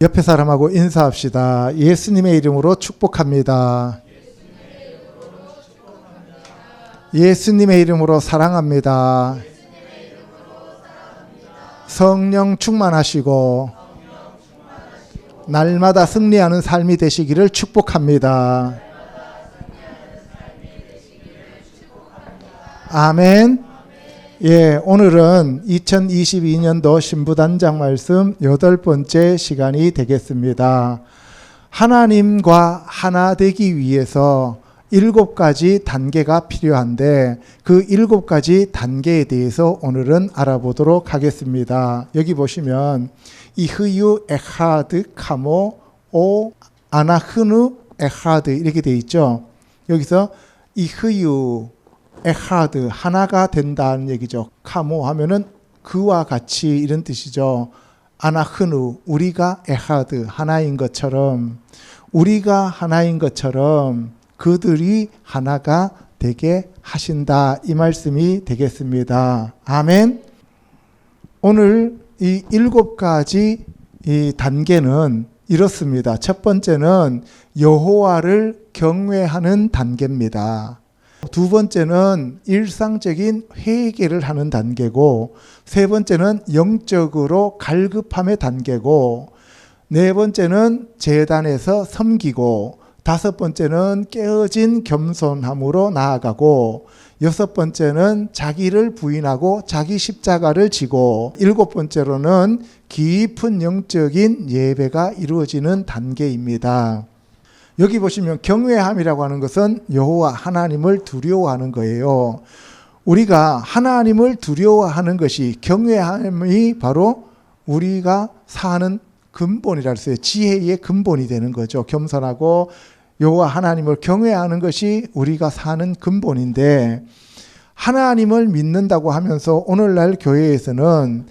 옆에 사람하고 인사합시다. 예수님의 이름으로 축복합니다. 예수님의 이름으로 사랑합니다. 성령 충만하시고 날마다 승리하는 삶이 되시기를 축복합니다. 아멘. 예, 오늘은 2022년도 신부단장 말씀 8번째 시간이 되겠습니다. 하나님과 하나 되기 위해서 7가지 단계가 필요한데 그 7가지 단계에 대해서 오늘은 알아보도록 하겠습니다. 여기 보시면 이흐유 에하드 카모 오 아나흐누 에하드 이렇게 되어 있죠. 여기서 이흐유 에하드 하나가 된다는 얘기죠. 카모 하면은 그와 같이 이런 뜻이죠. 아나흐누 우리가 에하드 하나인 것처럼 우리가 하나인 것처럼 그들이 하나가 되게 하신다 이 말씀이 되겠습니다. 아멘. 오늘 이 7가지 이 단계는 이렇습니다. 첫 번째는 여호와를 경외하는 단계입니다. 두 번째는 일상적인 회개를 하는 단계고, 세 번째는 영적으로 갈급함의 단계고, 네 번째는 제단에서 섬기고, 다섯 번째는 깨어진 겸손함으로 나아가고, 여섯 번째는 자기를 부인하고 자기 십자가를 지고, 일곱 번째로는 깊은 영적인 예배가 이루어지는 단계입니다. 여기 보시면 경외함이라고 하는 것은 여호와 하나님을 두려워하는 거예요. 우리가 하나님을 두려워하는 것이 경외함이 바로 우리가 사는 근본이라 했어요. 지혜의 근본이 되는 거죠. 겸손하고 여호와 하나님을 경외하는 것이 우리가 사는 근본인데, 하나님을 믿는다고 하면서 오늘날 교회에서는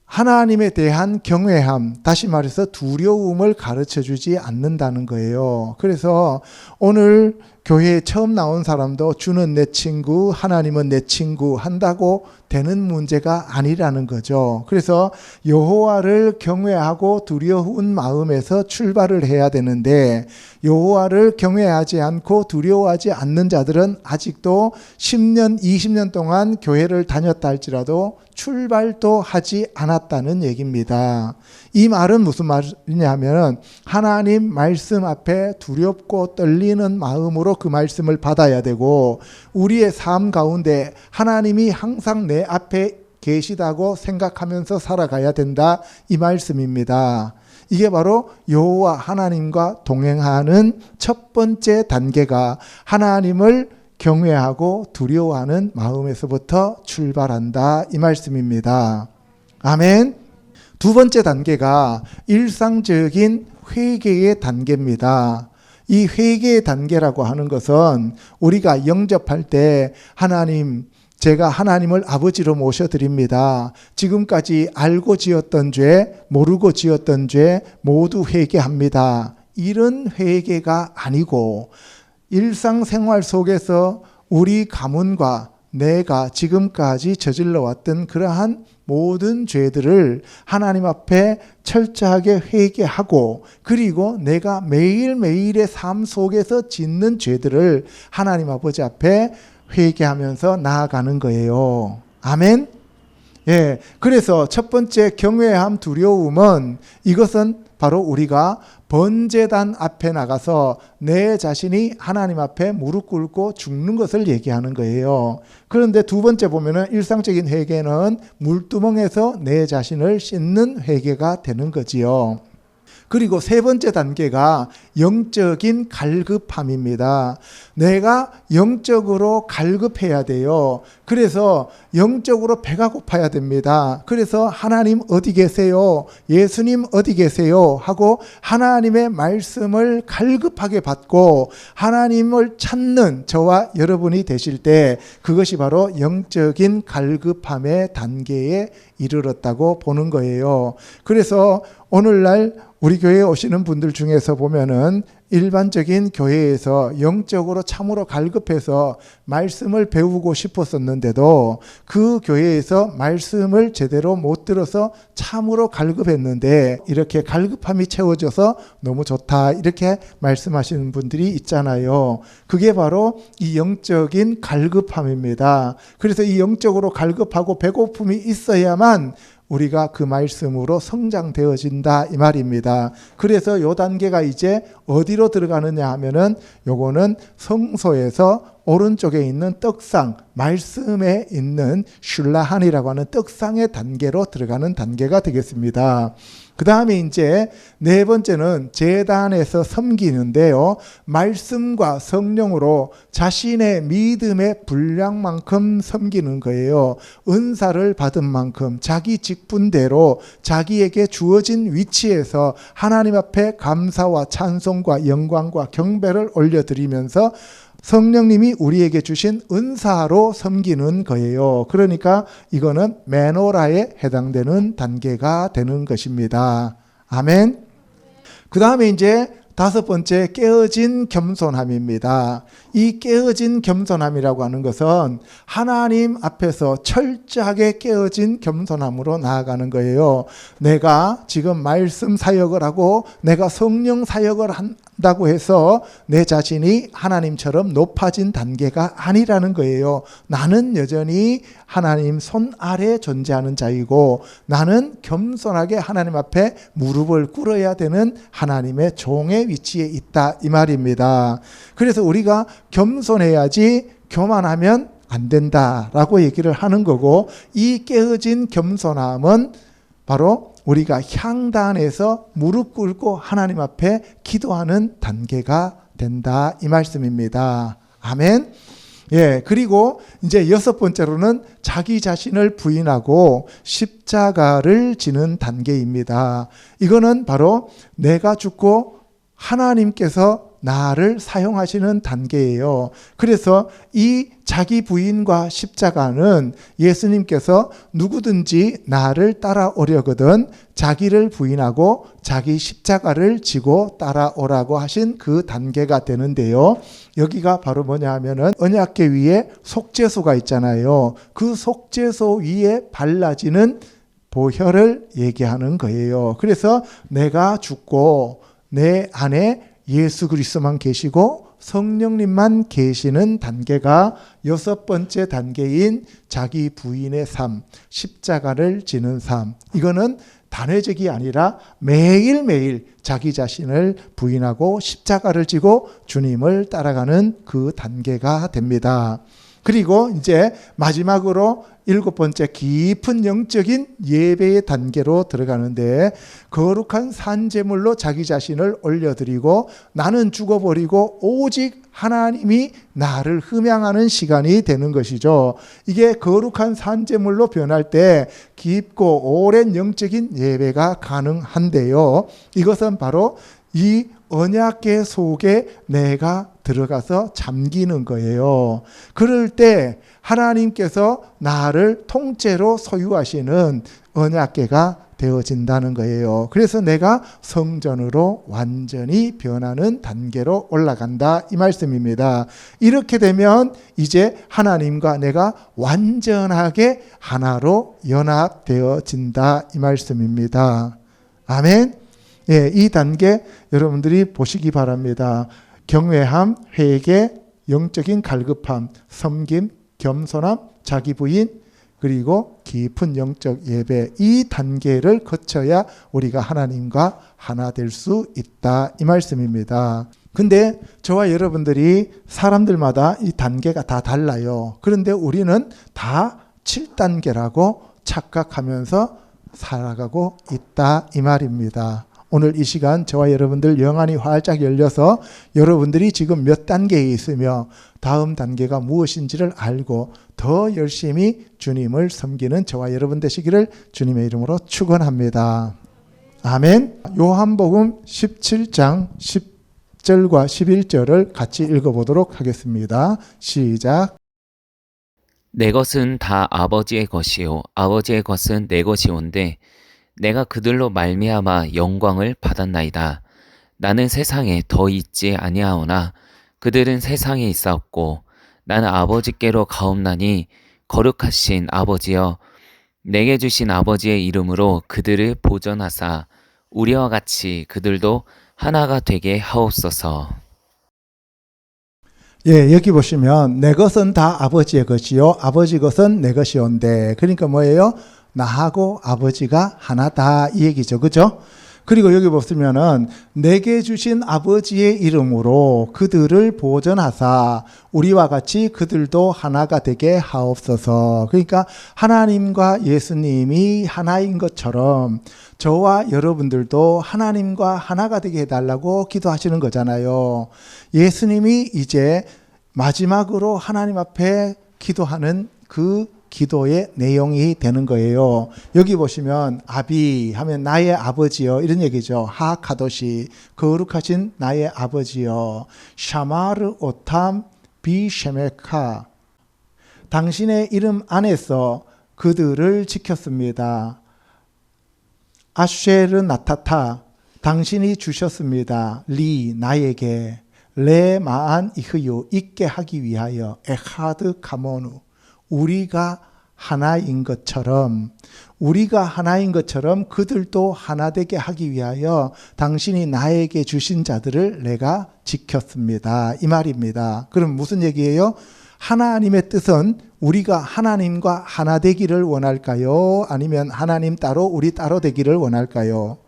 하나님에 대한 경외함, 다시 말해서 두려움을 가르쳐 주지 않는다는 거예요. 그래서 오늘 교회에 처음 나온 사람도 주는 내 친구, 하나님은 내 친구 한다고 되는 문제가 아니라는 거죠. 그래서 여호와를 경외하고 두려운 마음에서 출발을 해야 되는데, 여호와를 경외하지 않고 두려워하지 않는 자들은 아직도 10년, 20년 동안 교회를 다녔다 할지라도 출발도 하지 않았다는 얘기입니다. 이 말은 무슨 말이냐면 하나님 말씀 앞에 두렵고 떨리는 마음으로 그 말씀을 받아야 되고, 우리의 삶 가운데 하나님이 항상 내 앞에 계시다고 생각하면서 살아가야 된다 이 말씀입니다. 이게 바로 여호와 하나님과 동행하는 첫 번째 단계가 하나님을 경외하고 두려워하는 마음에서부터 출발한다 이 말씀입니다. 아멘. 두 번째 단계가 일상적인 회개의 단계입니다. 이 회개의 단계라고 하는 것은 우리가 영접할 때 하나님, 제가 하나님을 아버지로 모셔드립니다. 지금까지 알고 지었던 죄, 모르고 지었던 죄 모두 회개합니다. 이런 회개가 아니고 일상생활 속에서 우리 가문과 내가 지금까지 저질러 왔던 그러한 모든 죄들을 하나님 앞에 철저하게 회개하고, 그리고 내가 매일매일의 삶 속에서 짓는 죄들을 하나님 아버지 앞에 회개하면서 나아가는 거예요. 아멘. 예, 그래서 첫 번째 경외함, 두려움은 이것은 바로 우리가 번제단 앞에 나가서 내 자신이 하나님 앞에 무릎 꿇고 죽는 것을 얘기하는 거예요. 그런데 두 번째 보면은 일상적인 회개는 물두멍에서 내 자신을 씻는 회개가 되는 거지요. 그리고 세 번째 단계가 영적인 갈급함입니다. 내가 영적으로 갈급해야 돼요. 그래서 영적으로 배가 고파야 됩니다. 그래서 하나님 어디 계세요? 예수님 어디 계세요? 하고 하나님의 말씀을 갈급하게 받고 하나님을 찾는 저와 여러분이 되실 때 그것이 바로 영적인 갈급함의 단계에 이르렀다고 보는 거예요. 그래서 오늘날 우리 교회에 오시는 분들 중에서 보면은 일반적인 교회에서 영적으로 참으로 갈급해서 말씀을 배우고 싶었었는데도 그 교회에서 말씀을 제대로 못 들어서 참으로 갈급했는데 이렇게 갈급함이 채워져서 너무 좋다 이렇게 말씀하시는 분들이 있잖아요. 그게 바로 이 영적인 갈급함입니다. 그래서 이 영적으로 갈급하고 배고픔이 있어야만 우리가 그 말씀으로 성장되어진다 이 말입니다. 그래서 요 단계가 이제 어디로 들어가느냐 하면은 요거는 성소에서 오른쪽에 있는 떡상, 말씀에 있는 슐라한이라고 하는 떡상의 단계로 들어가는 단계가 되겠습니다. 그 다음에 이제 네 번째는 제단에서 섬기는데요. 말씀과 성령으로 자신의 믿음의 분량만큼 섬기는 거예요. 은사를 받은 만큼 자기 직분대로 자기에게 주어진 위치에서 하나님 앞에 감사와 찬송과 영광과 경배를 올려드리면서 성령님이 우리에게 주신 은사로 섬기는 거예요. 그러니까 이거는 메노라에 해당되는 단계가 되는 것입니다. 아멘. 그 다음에 이제 다섯 번째 깨어진 겸손함입니다. 이 깨어진 겸손함이라고 하는 것은 하나님 앞에서 철저하게 깨어진 겸손함으로 나아가는 거예요. 내가 지금 말씀 사역을 하고 내가 성령 사역을 한다고 해서 내 자신이 하나님처럼 높아진 단계가 아니라는 거예요. 나는 여전히 하나님 손 아래 존재하는 자이고 나는 겸손하게 하나님 앞에 무릎을 꿇어야 되는 하나님의 종의 위치에 있다 이 말입니다. 그래서 우리가 겸손해야지 교만하면 안 된다라고 얘기를 하는 거고 이 깨어진 겸손함은 바로 우리가 향단에서 무릎 꿇고 하나님 앞에 기도하는 단계가 된다 이 말씀입니다. 아멘. 예, 그리고 이제 여섯 번째로는 자기 자신을 부인하고 십자가를 지는 단계입니다. 이거는 바로 내가 죽고 하나님께서 나를 사용하시는 단계예요. 그래서 이 자기 부인과 십자가는 예수님께서 누구든지 나를 따라오려거든 자기를 부인하고 자기 십자가를 지고 따라오라고 하신 그 단계가 되는데요. 여기가 바로 뭐냐 하면은 언약궤 위에 속죄소가 있잖아요. 그 속죄소 위에 발라지는 보혈을 얘기하는 거예요. 그래서 내가 죽고 내 안에 예수 그리스도만 계시고 성령님만 계시는 단계가 여섯 번째 단계인 자기 부인의 삶, 십자가를 지는 삶. 이거는 단회적이 아니라 매일매일 자기 자신을 부인하고 십자가를 지고 주님을 따라가는 그 단계가 됩니다. 그리고 이제 마지막으로 일곱 번째 깊은 영적인 예배의 단계로 들어가는데 거룩한 산제물로 자기 자신을 올려드리고 나는 죽어버리고 오직 하나님이 나를 흠양하는 시간이 되는 것이죠. 이게 거룩한 산제물로 변할 때 깊고 오랜 영적인 예배가 가능한데요. 이것은 바로 이 언약궤 속에 내가 들어가서 잠기는 거예요. 그럴 때 하나님께서 나를 통째로 소유하시는 언약궤가 되어진다는 거예요. 그래서 내가 성전으로 완전히 변하는 단계로 올라간다 이 말씀입니다. 이렇게 되면 이제 하나님과 내가 완전하게 하나로 연합되어진다 이 말씀입니다. 아멘. 예, 이 단계 여러분들이 보시기 바랍니다. 경외함, 회개, 영적인 갈급함, 섬김, 겸손함, 자기 부인, 그리고 깊은 영적 예배, 이 단계를 거쳐야 우리가 하나님과 하나 될 수 있다 이 말씀입니다. 근데 저와 여러분들이 사람들마다 이 단계가 다 달라요. 그런데 우리는 다 7단계라고 착각하면서 살아가고 있다 이 말입니다. 오늘 이 시간 저와 여러분들 영안이 활짝 열려서 여러분들이 지금 몇 단계에 있으며 다음 단계가 무엇인지를 알고 더 열심히 주님을 섬기는 저와 여러분 되시기를 주님의 이름으로 축원합니다. 아멘. 요한복음 17장 10절과 11절을 같이 읽어보도록 하겠습니다. 시작. 내 것은 다 아버지의 것이요 아버지의 것은 내 것이온데 내가 그들로 말미암아 영광을 받았나이다. 나는 세상에 더 있지 아니하오나 그들은 세상에 있사옵고 나는 아버지께로 가옵나니 거룩하신 아버지여 내게 주신 아버지의 이름으로 그들을 보전하사 우리와 같이 그들도 하나가 되게 하옵소서. 예, 여기 보시면 내 것은 다 아버지의 것이요 아버지 것은 내 것이온데, 그러니까 뭐예요? 나하고 아버지가 하나다 이 얘기죠. 그죠? 그리고 여기 보시면은 내게 주신 아버지의 이름으로 그들을 보전하사 우리와 같이 그들도 하나가 되게 하옵소서. 그러니까 하나님과 예수님이 하나인 것처럼 저와 여러분들도 하나님과 하나가 되게 해달라고 기도하시는 거잖아요. 예수님이 이제 마지막으로 하나님 앞에 기도하는 그 기도의 내용이 되는 거예요. 여기 보시면 아비 하면 나의 아버지여 이런 얘기죠. 하카도시 거룩하신 나의 아버지여. 샤마르 오탐 비셰메카 당신의 이름 안에서 그들을 지켰습니다. 아쉐르 나타타 당신이 주셨습니다. 리 나에게 레 마안 이흐유 있게 하기 위하여 에하드 카모누 우리가 하나인 것처럼 그들도 하나 되게 하기 위하여 당신이 나에게 주신 자들을 내가 지켰습니다. 이 말입니다. 그럼 무슨 얘기예요? 하나님의 뜻은 우리가 하나님과 하나 되기를 원할까요? 아니면 하나님 따로 우리 따로 되기를 원할까요?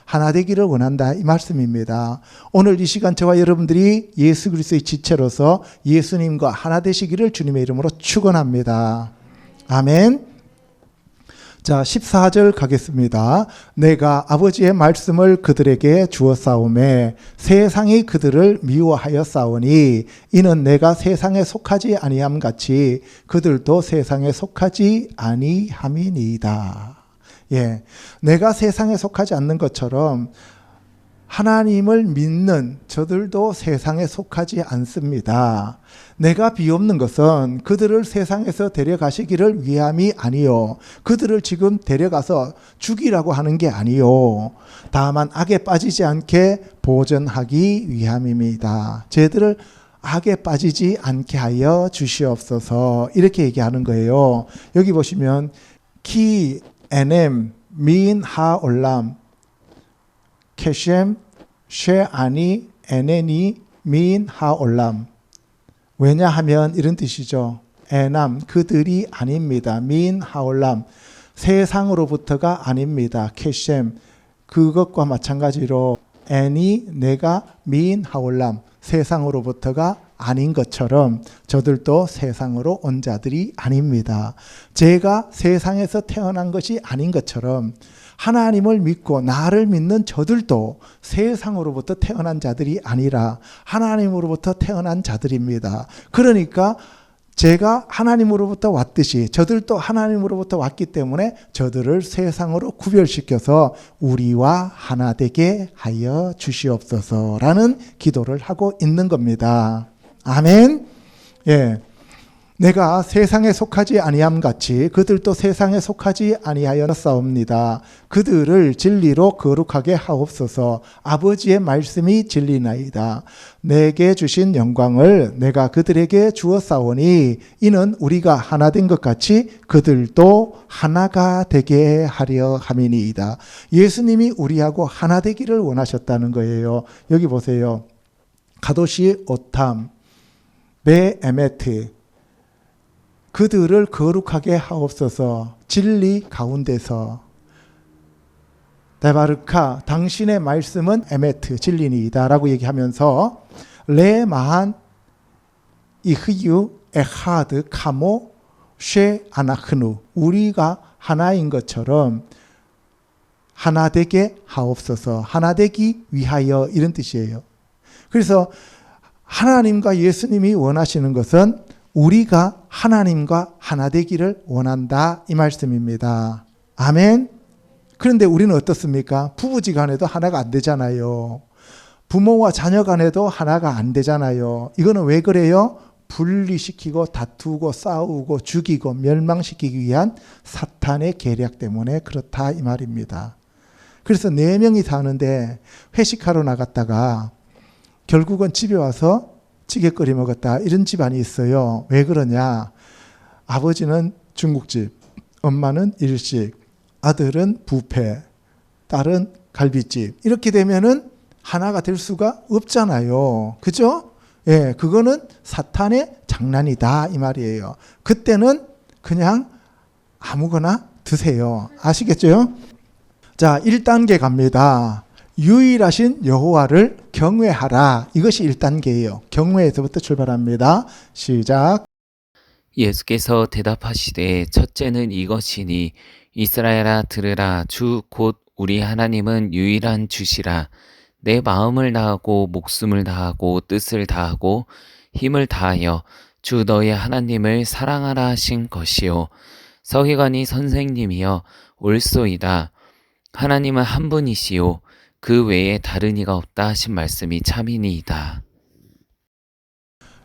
하나 되기를 원한다 이 말씀입니다. 오늘 이 시간 저와 여러분들이 예수 그리스도의 지체로서 예수님과 하나 되시기를 주님의 이름으로 축원합니다. 아멘. 자 14절 가겠습니다. 내가 아버지의 말씀을 그들에게 주었사오매 세상이 그들을 미워하였사오니 이는 내가 세상에 속하지 아니함 같이 그들도 세상에 속하지 아니함이니이다. 예, 내가 세상에 속하지 않는 것처럼 하나님을 믿는 저들도 세상에 속하지 않습니다. 내가 비옵는 것은 그들을 세상에서 데려가시기를 위함이 아니요. 그들을 지금 데려가서 죽이라고 하는 게 아니요. 다만 악에 빠지지 않게 보전하기 위함입니다. 저희들을 악에 빠지지 않게 하여 주시옵소서 이렇게 얘기하는 거예요. 여기 보시면 키 에넴 민 하올람 케셴 쉐아니 에네니 민 하올람 왜냐하면 이런 뜻이죠. 에남 그들이 아닙니다. 민 하올람 세상으로부터가 아닙니다. 케셴 그것과 마찬가지로 에니 내가 민 하올람 세상으로부터가 아닌 것처럼 저들도 세상으로 온 자들이 아닙니다. 제가 세상에서 태어난 것이 아닌 것처럼 하나님을 믿고 나를 믿는 저들도 세상으로부터 태어난 자들이 아니라 하나님으로부터 태어난 자들입니다. 그러니까 제가 하나님으로부터 왔듯이 저들도 하나님으로부터 왔기 때문에 저들을 세상으로 구별시켜서 우리와 하나 되게 하여 주시옵소서라는 기도를 하고 있는 겁니다. 아멘. 예. 내가 세상에 속하지 아니함 같이 그들도 세상에 속하지 아니하였사옵니다. 그들을 진리로 거룩하게 하옵소서. 아버지의 말씀이 진리나이다. 내게 주신 영광을 내가 그들에게 주었사오니 이는 우리가 하나 된 것 같이 그들도 하나가 되게 하려 함이니이다. 예수님이 우리하고 하나 되기를 원하셨다는 거예요. 여기 보세요. 가도시 오탐 베 에메트 그들을 거룩하게 하옵소서. 진리 가운데서 데바르카 당신의 말씀은 에메트 진리니이다 라고 얘기하면서 레 마한 이흐유 에하드 카모 쉐 아나흐누 우리가 하나인 것처럼 하나 되게 하옵소서. 하나 되기 위하여 이런 뜻이에요. 그래서 하나님과 예수님이 원하시는 것은 우리가 하나님과 하나 되기를 원한다 이 말씀입니다. 아멘. 그런데 우리는 어떻습니까? 부부지간에도 하나가 안 되잖아요. 부모와 자녀 간에도 하나가 안 되잖아요. 이거는 왜 그래요? 분리시키고 다투고 싸우고 죽이고 멸망시키기 위한 사탄의 계략 때문에 그렇다 이 말입니다. 그래서 4명이 사는데 회식하러 나갔다가 결국은 집에 와서 찌개 끓여 먹었다. 이런 집안이 있어요. 왜 그러냐? 아버지는 중국집, 엄마는 일식, 아들은 뷔페, 딸은 갈비집. 이렇게 되면은 하나가 될 수가 없잖아요. 그죠? 예, 그거는 사탄의 장난이다 이 말이에요. 그때는 그냥 아무거나 드세요. 아시겠죠? 자, 1단계 갑니다. 유일하신 여호와를 경외하라. 이것이 1단계예요. 경외에서부터 출발합니다. 시작. 예수께서 대답하시되 첫째는 이것이니 이스라엘아 들으라 주 곧 우리 하나님은 유일한 주시라. 내 마음을 다하고 목숨을 다하고 뜻을 다하고 힘을 다하여 주 너의 하나님을 사랑하라 하신 것이요. 서기관이 선생님이여 옳소이다. 하나님은 한 분이시요 그 외에 다른 이가 없다 하신 말씀이 참이니이다.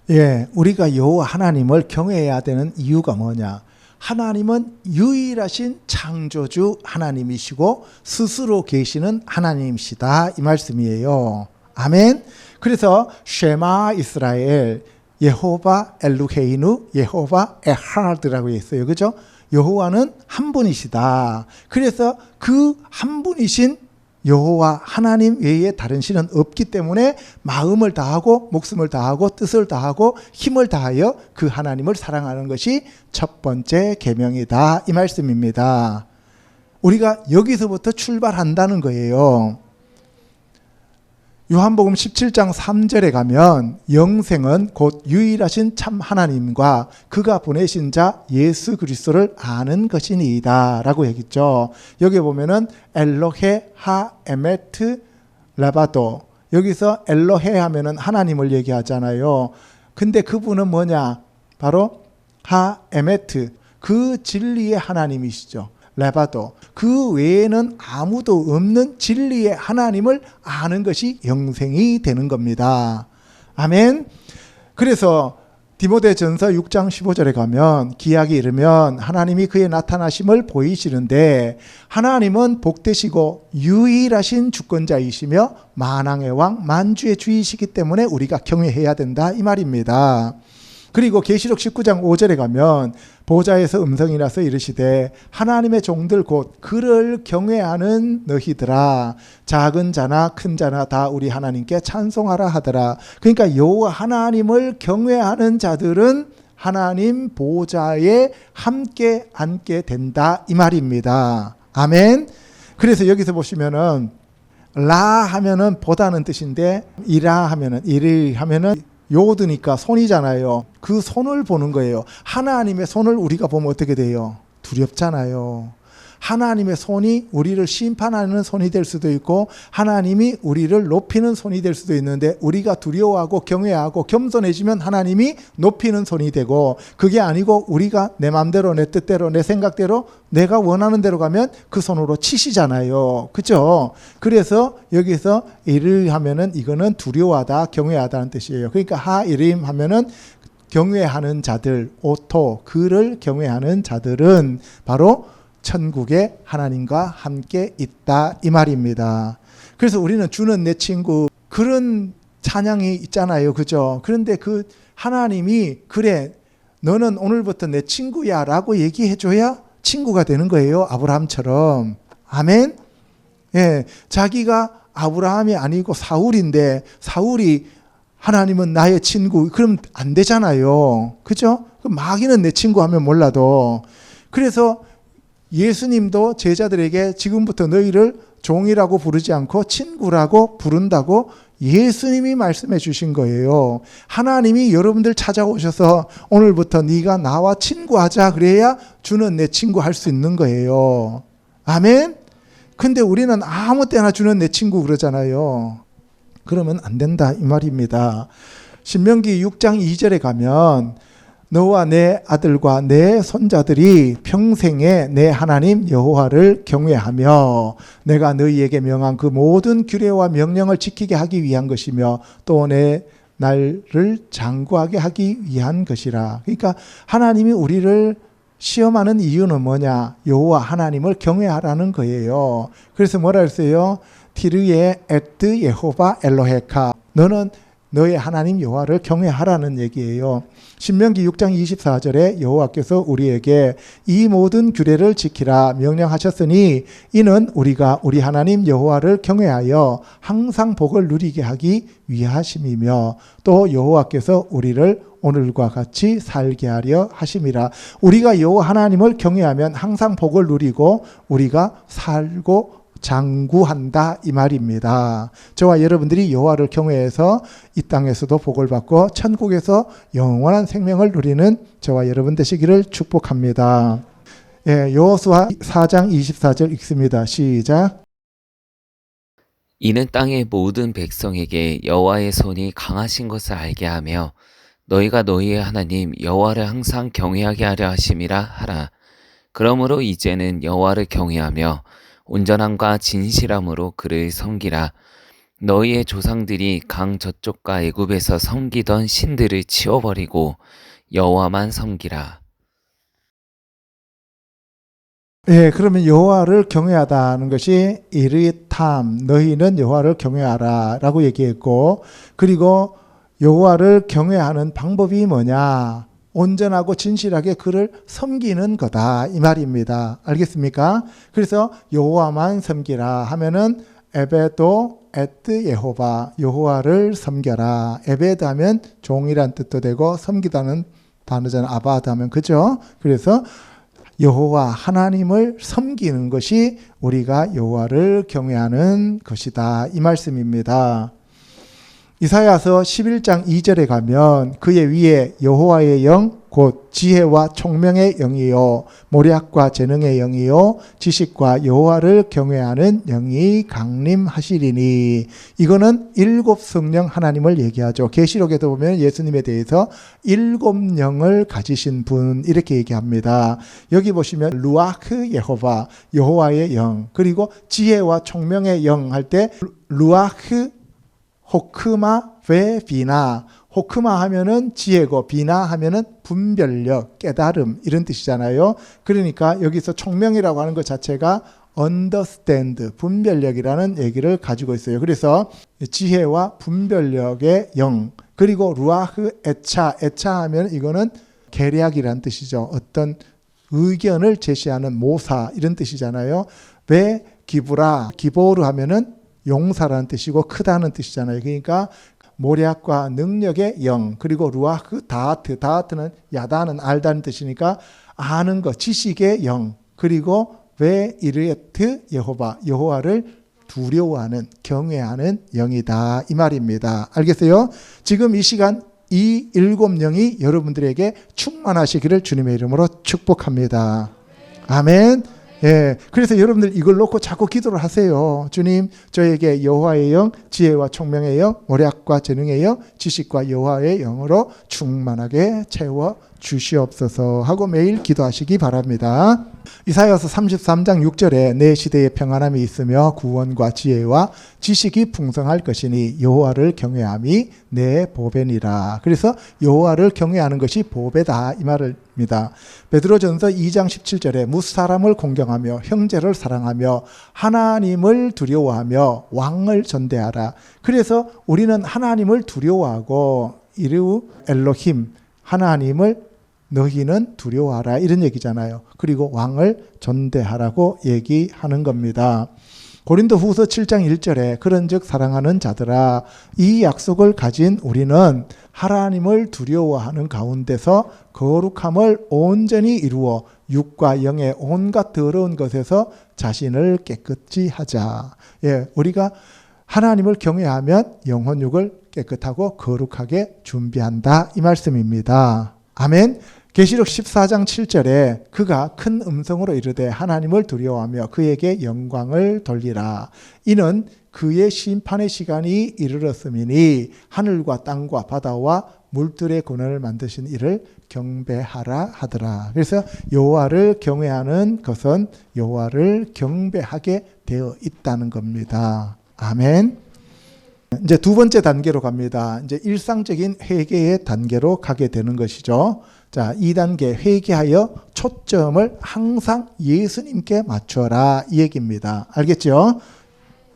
예, 우리가 여호와 하나님을 경외해야 되는 이유가 뭐냐? 하나님은 유일하신 창조주 하나님이시고 스스로 계시는 하나님이시다 이 말씀이에요. 아멘. 그래서 쉐마 이스라엘 예호바 엘루헤이누 예호바 에하드라고 했어요. 그죠? 여호와는 한 분이시다. 그래서 그 한 분이신 여호와 하나님 외에 다른 신은 없기 때문에 마음을 다하고 목숨을 다하고 뜻을 다하고 힘을 다하여 그 하나님을 사랑하는 것이 첫 번째 계명이다 이 말씀입니다. 우리가 여기서부터 출발한다는 거예요. 요한복음 17장 3절에 가면 영생은 곧 유일하신 참 하나님과 그가 보내신 자 예수 그리스도를 아는 것이니이다 라고 얘기했죠. 여기 보면은 엘로헤 하 에메트 라바도, 여기서 엘로헤 하면은 하나님을 얘기하잖아요. 근데 그분은 뭐냐? 바로 하 에메트, 그 진리의 하나님이시죠. 레바도, 그 외에는 아무도 없는 진리의 하나님을 아는 것이 영생이 되는 겁니다. 아멘. 그래서 디모데전서 6장 15절에 가면 기약이 이르면 하나님이 그의 나타나심을 보이시는데 하나님은 복되시고 유일하신 주권자이시며 만왕의 왕 만주의 주이시기 때문에 우리가 경외해야 된다 이 말입니다. 그리고 계시록 19장 5절에 가면 보좌에서 음성이 나서 이르시되 하나님의 종들 곧 그를 경외하는 너희들아 작은 자나 큰 자나 다 우리 하나님께 찬송하라 하더라. 그러니까 여호와 하나님을 경외하는 자들은 하나님 보좌에 함께 앉게 된다 이 말입니다. 아멘. 그래서 여기서 보시면은 라 하면은 보다는 뜻인데 이라 하면은 이리 하면은 요드니까 손이잖아요. 그 손을 보는 거예요. 하나님의 손을 우리가 보면 어떻게 돼요? 두렵잖아요. 하나님의 손이 우리를 심판하는 손이 될 수도 있고 하나님이 우리를 높이는 손이 될 수도 있는데 우리가 두려워하고 경외하고 겸손해지면 하나님이 높이는 손이 되고, 그게 아니고 우리가 내 마음대로 내 뜻대로 내 생각대로 내가 원하는 대로 가면 그 손으로 치시잖아요. 그렇죠? 그래서 여기서 이를 하면은 이거는 두려워하다 경외하다는 뜻이에요. 그러니까 하이림 하면은 경외하는 자들, 오토 그를 경외하는 자들은 바로 천국에 하나님과 함께 있다 이 말입니다. 그래서 우리는 주는 내 친구 그런 찬양이 있잖아요. 그죠? 그런데 그 하나님이 그래 너는 오늘부터 내 친구야 라고 얘기해 줘야 친구가 되는 거예요. 아브라함처럼. 아멘. 예, 자기가 아브라함이 아니고 사울인데 사울이 하나님은 나의 친구 그럼 안 되잖아요. 그죠? 마귀는 내 친구 하면 몰라도. 그래서 예수님도 제자들에게 지금부터 너희를 종이라고 부르지 않고 친구라고 부른다고 예수님이 말씀해 주신 거예요. 하나님이 여러분들 찾아오셔서 오늘부터 네가 나와 친구하자 그래야 주는 내 친구 할 수 있는 거예요. 아멘. 근데 우리는 아무 때나 주는 내 친구 그러잖아요. 그러면 안 된다 이 말입니다. 신명기 6장 2절에 가면 너와 내 아들과 내 손자들이 평생에 내 하나님 여호와를 경외하며 내가 너희에게 명한 그 모든 규례와 명령을 지키게 하기 위한 것이며 또 내 날을 장구하게 하기 위한 것이라. 그러니까 하나님이 우리를 시험하는 이유는 뭐냐? 여호와 하나님을 경외하라는 거예요. 그래서 뭐라 했어요? 티르에 에트 예호바 엘로헤카. 너는 너의 하나님 여호와를 경외하라는 얘기예요. 신명기 6장 24절에 여호와께서 우리에게 이 모든 규례를 지키라 명령하셨으니 이는 우리가 우리 하나님 여호와를 경외하여 항상 복을 누리게 하기 위하심이며 또 여호와께서 우리를 오늘과 같이 살게 하려 하심이라. 우리가 여호와 하나님을 경외하면 항상 복을 누리고 우리가 살고 장구한다 이 말입니다. 저와 여러분들이 여호와를 경외해서 이 땅에서도 복을 받고 천국에서 영원한 생명을 누리는 저와 여러분 되시기를 축복합니다. 예, 여호수아 4장 24절 읽습니다. 시작. 이는 땅의 모든 백성에게 여호와의 손이 강하신 것을 알게 하며 너희가 너희의 하나님 여호와를 항상 경외하게 하려 하심이라 하라. 그러므로 이제는 여호와를 경외하며 온전함과 진실함으로 그를 섬기라. 너희의 조상들이 강 저쪽과 애굽에서 섬기던 신들을 치워버리고 여호와만 섬기라. 예, 그러면 여호와를 경외하다는 것이 이르탐 너희는 여호와를 경외하라라고 얘기했고, 그리고 여호와를 경외하는 방법이 뭐냐? 온전하고 진실하게 그를 섬기는 거다 이 말입니다. 알겠습니까? 그래서 여호와만 섬기라 하면은 에베도 에트 예호바 여호와를 섬겨라. 에베드 하면 종이란 뜻도 되고 섬기다는 단어잖아요. 아바드 하면 그죠? 그래서 여호와 하나님을 섬기는 것이 우리가 여호와를 경외하는 것이다 이 말씀입니다. 이사야서 11장 2절에 가면 그의 위에 여호와의 영 곧 지혜와 총명의 영이요 모략과 재능의 영이요 지식과 여호와를 경외하는 영이 강림하시리니. 이거는 일곱 성령 하나님을 얘기하죠. 계시록에도 보면 예수님에 대해서 일곱 영을 가지신 분 이렇게 얘기합니다. 여기 보시면 루아크 예호바 여호와의 영, 그리고 지혜와 총명의 영 할 때 루아크 호크마 베 비나. 호크마 하면은 지혜고 비나 하면은 분별력, 깨달음 이런 뜻이잖아요. 그러니까 여기서 총명이라고 하는 것 자체가 understand, 분별력이라는 얘기를 가지고 있어요. 그래서 지혜와 분별력의 영, 그리고 루아흐 에차 하면 이거는 계략이란 뜻이죠. 어떤 의견을 제시하는 모사 이런 뜻이잖아요. 베 기브라, 기보르 하면은 용사라는 뜻이고 크다는 뜻이잖아요. 그러니까 모략과 능력의 영, 그리고 루아흐 다하트는 야다는 알다는 뜻이니까 아는 것, 지식의 영, 그리고 왜 이르에트 예호바 여호와를 두려워하는 경외하는 영이다 이 말입니다. 알겠어요? 지금 이 시간 이 일곱 영이 여러분들에게 충만하시기를 주님의 이름으로 축복합니다. 아멘. 예, 그래서 여러분들 이걸 놓고 자꾸 기도를 하세요. 주님, 저에게 여호와의 영, 지혜와 총명의 영, 모략과 재능의 영, 지식과 여호와의 영으로 충만하게 채워 주시옵소서 하고 매일 기도하시기 바랍니다. 이사야서 33장 6절에 내 시대에 평안함이 있으며 구원과 지혜와 지식이 풍성할 것이니 여호와를 경외함이 내 보배니라. 그래서 여호와를 경외하는 것이 보배다 이 말입니다. 베드로전서 2장 17절에 무사람을 공경하며 형제를 사랑하며 하나님을 두려워하며 왕을 전대하라. 그래서 우리는 하나님을 두려워하고 이르 엘로힘 하나님을 너희는 두려워하라 이런 얘기잖아요. 그리고 왕을 전대하라고 얘기하는 겁니다. 고린도 후서 7장 1절에 그런즉 사랑하는 자들아 이 약속을 가진 우리는 하나님을 두려워하는 가운데서 거룩함을 온전히 이루어 육과 영의 온갖 더러운 것에서 자신을 깨끗이 하자. 예, 우리가 하나님을 경외하면 영혼육을 깨끗하고 거룩하게 준비한다 이 말씀입니다. 아멘. 계시록 14장 7절에 그가 큰 음성으로 이르되 하나님을 두려워하며 그에게 영광을 돌리라. 이는 그의 심판의 시간이 이르렀음이니 하늘과 땅과 바다와 물들의 권한을 만드신 이를 경배하라 하더라. 그래서 여호와를 경외하는 것은 여호와를 경배하게 되어 있다는 겁니다. 아멘. 이제 두 번째 단계로 갑니다. 이제 일상적인 회개의 단계로 가게 되는 것이죠. 자, 2단계 회개하여 초점을 항상 예수님께 맞춰라 이 얘기입니다. 알겠죠?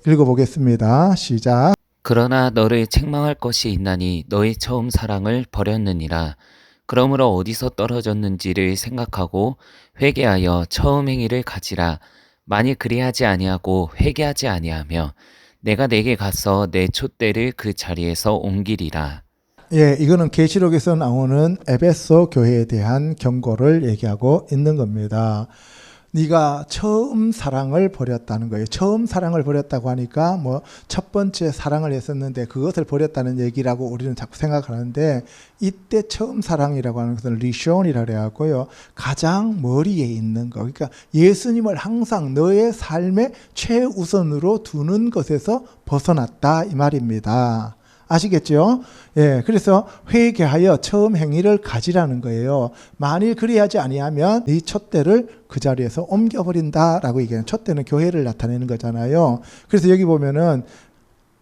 읽어보겠습니다. 시작. 그러나 너를 책망할 것이 있나니 너의 처음 사랑을 버렸느니라. 그러므로 어디서 떨어졌는지를 생각하고 회개하여 처음 행위를 가지라. 만일 그리하지 아니하고 회개하지 아니하며 내가 내게 가서 내 촛대를 그 자리에서 옮기리라. 예, 이거는 계시록에서 나오는 에베소 교회에 대한 경고를 얘기하고 있는 겁니다. 네가 처음 사랑을 버렸다는 거예요. 처음 사랑을 버렸다고 하니까 뭐 첫 번째 사랑을 했었는데 그것을 버렸다는 얘기라고 우리는 자꾸 생각하는데, 이때 처음 사랑이라고 하는 것은 리숀이라 그래갖고요, 가장 머리에 있는 거, 그러니까 예수님을 항상 너의 삶의 최우선으로 두는 것에서 벗어났다 이 말입니다. 아시겠죠? 예, 그래서 회개하여 처음 행위를 가지라는 거예요. 만일 그리하지 아니하면 네 촛대를 그 자리에서 옮겨버린다라고 얘기해요. 촛대는 교회를 나타내는 거잖아요. 그래서 여기 보면은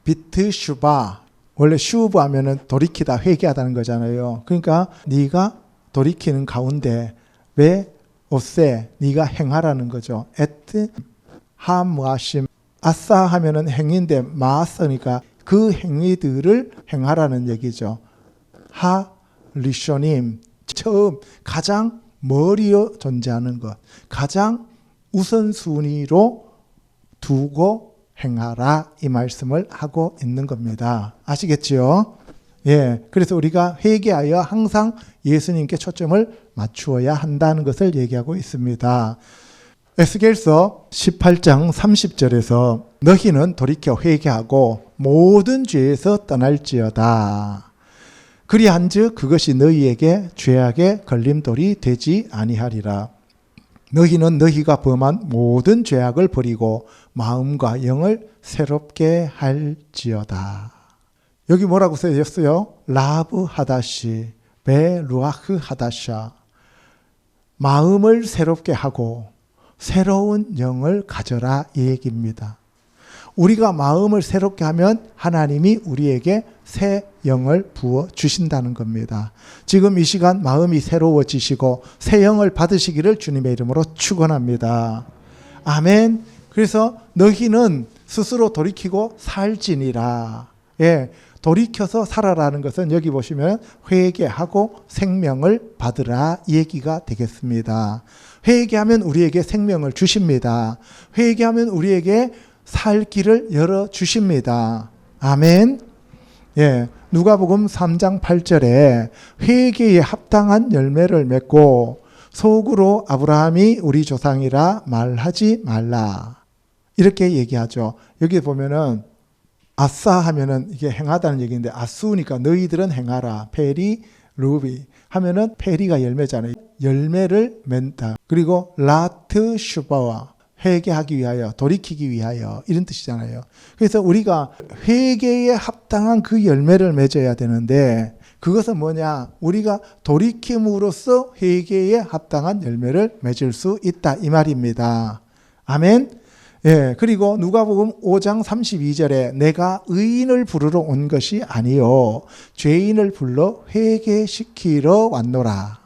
비트 슈바, 원래 슈브 하면은 돌이키다, 회개하다는 거잖아요. 그러니까 네가 돌이키는 가운데 왜 오세, 네가 행하라는 거죠. 에트 하무아심, 아싸 하면은 행위인데 마아서니까 그 행위들을 행하라는 얘기죠. 하 리쇼님, 처음 가장 머리에 존재하는 것, 가장 우선순위로 두고 행하라 이 말씀을 하고 있는 겁니다. 아시겠지요? 예, 그래서 우리가 회개하여 항상 예수님께 초점을 맞추어야 한다는 것을 얘기하고 있습니다. 에스겔서 18장 30절에서 너희는 돌이켜 회개하고 모든 죄에서 떠날지어다. 그리한즉 그것이 너희에게 죄악의 걸림돌이 되지 아니하리라. 너희는 너희가 범한 모든 죄악을 버리고 마음과 영을 새롭게 할지어다. 여기 뭐라고 써졌어요? 라브 하다시 베 루아흐 하다샤. 마음을 새롭게 하고 새로운 영을 가져라 이 얘기입니다. 우리가 마음을 새롭게 하면 하나님이 우리에게 새 영을 부어 주신다는 겁니다. 지금 이 시간 마음이 새로워지시고 새 영을 받으시기를 주님의 이름으로 축원합니다. 아멘. 그래서 너희는 스스로 돌이키고 살지니라. 예, 돌이켜서 살아라는 것은 여기 보시면 회개하고 생명을 받으라 이 얘기가 되겠습니다. 회개하면 우리에게 생명을 주십니다. 회개하면 우리에게 살 길을 열어 주십니다. 아멘. 예, 누가복음 3장 8절에 회개에 합당한 열매를 맺고 속으로 아브라함이 우리 조상이라 말하지 말라. 이렇게 얘기하죠. 여기 보면은 아싸 하면은 이게 행하다는 얘기인데 아수니까 너희들은 행하라. 페리 루비 하면은 페리가 열매잖아요. 열매를 맺다. 그리고 라트 슈바와 회개하기 위하여, 돌이키기 위하여 이런 뜻이잖아요. 그래서 우리가 회개에 합당한 그 열매를 맺어야 되는데 그것은 뭐냐? 우리가 돌이킴으로써 회개에 합당한 열매를 맺을 수 있다 이 말입니다. 아멘. 예, 그리고 누가복음 5장 32절에 내가 의인을 부르러 온 것이 아니요 죄인을 불러 회개시키러 왔노라.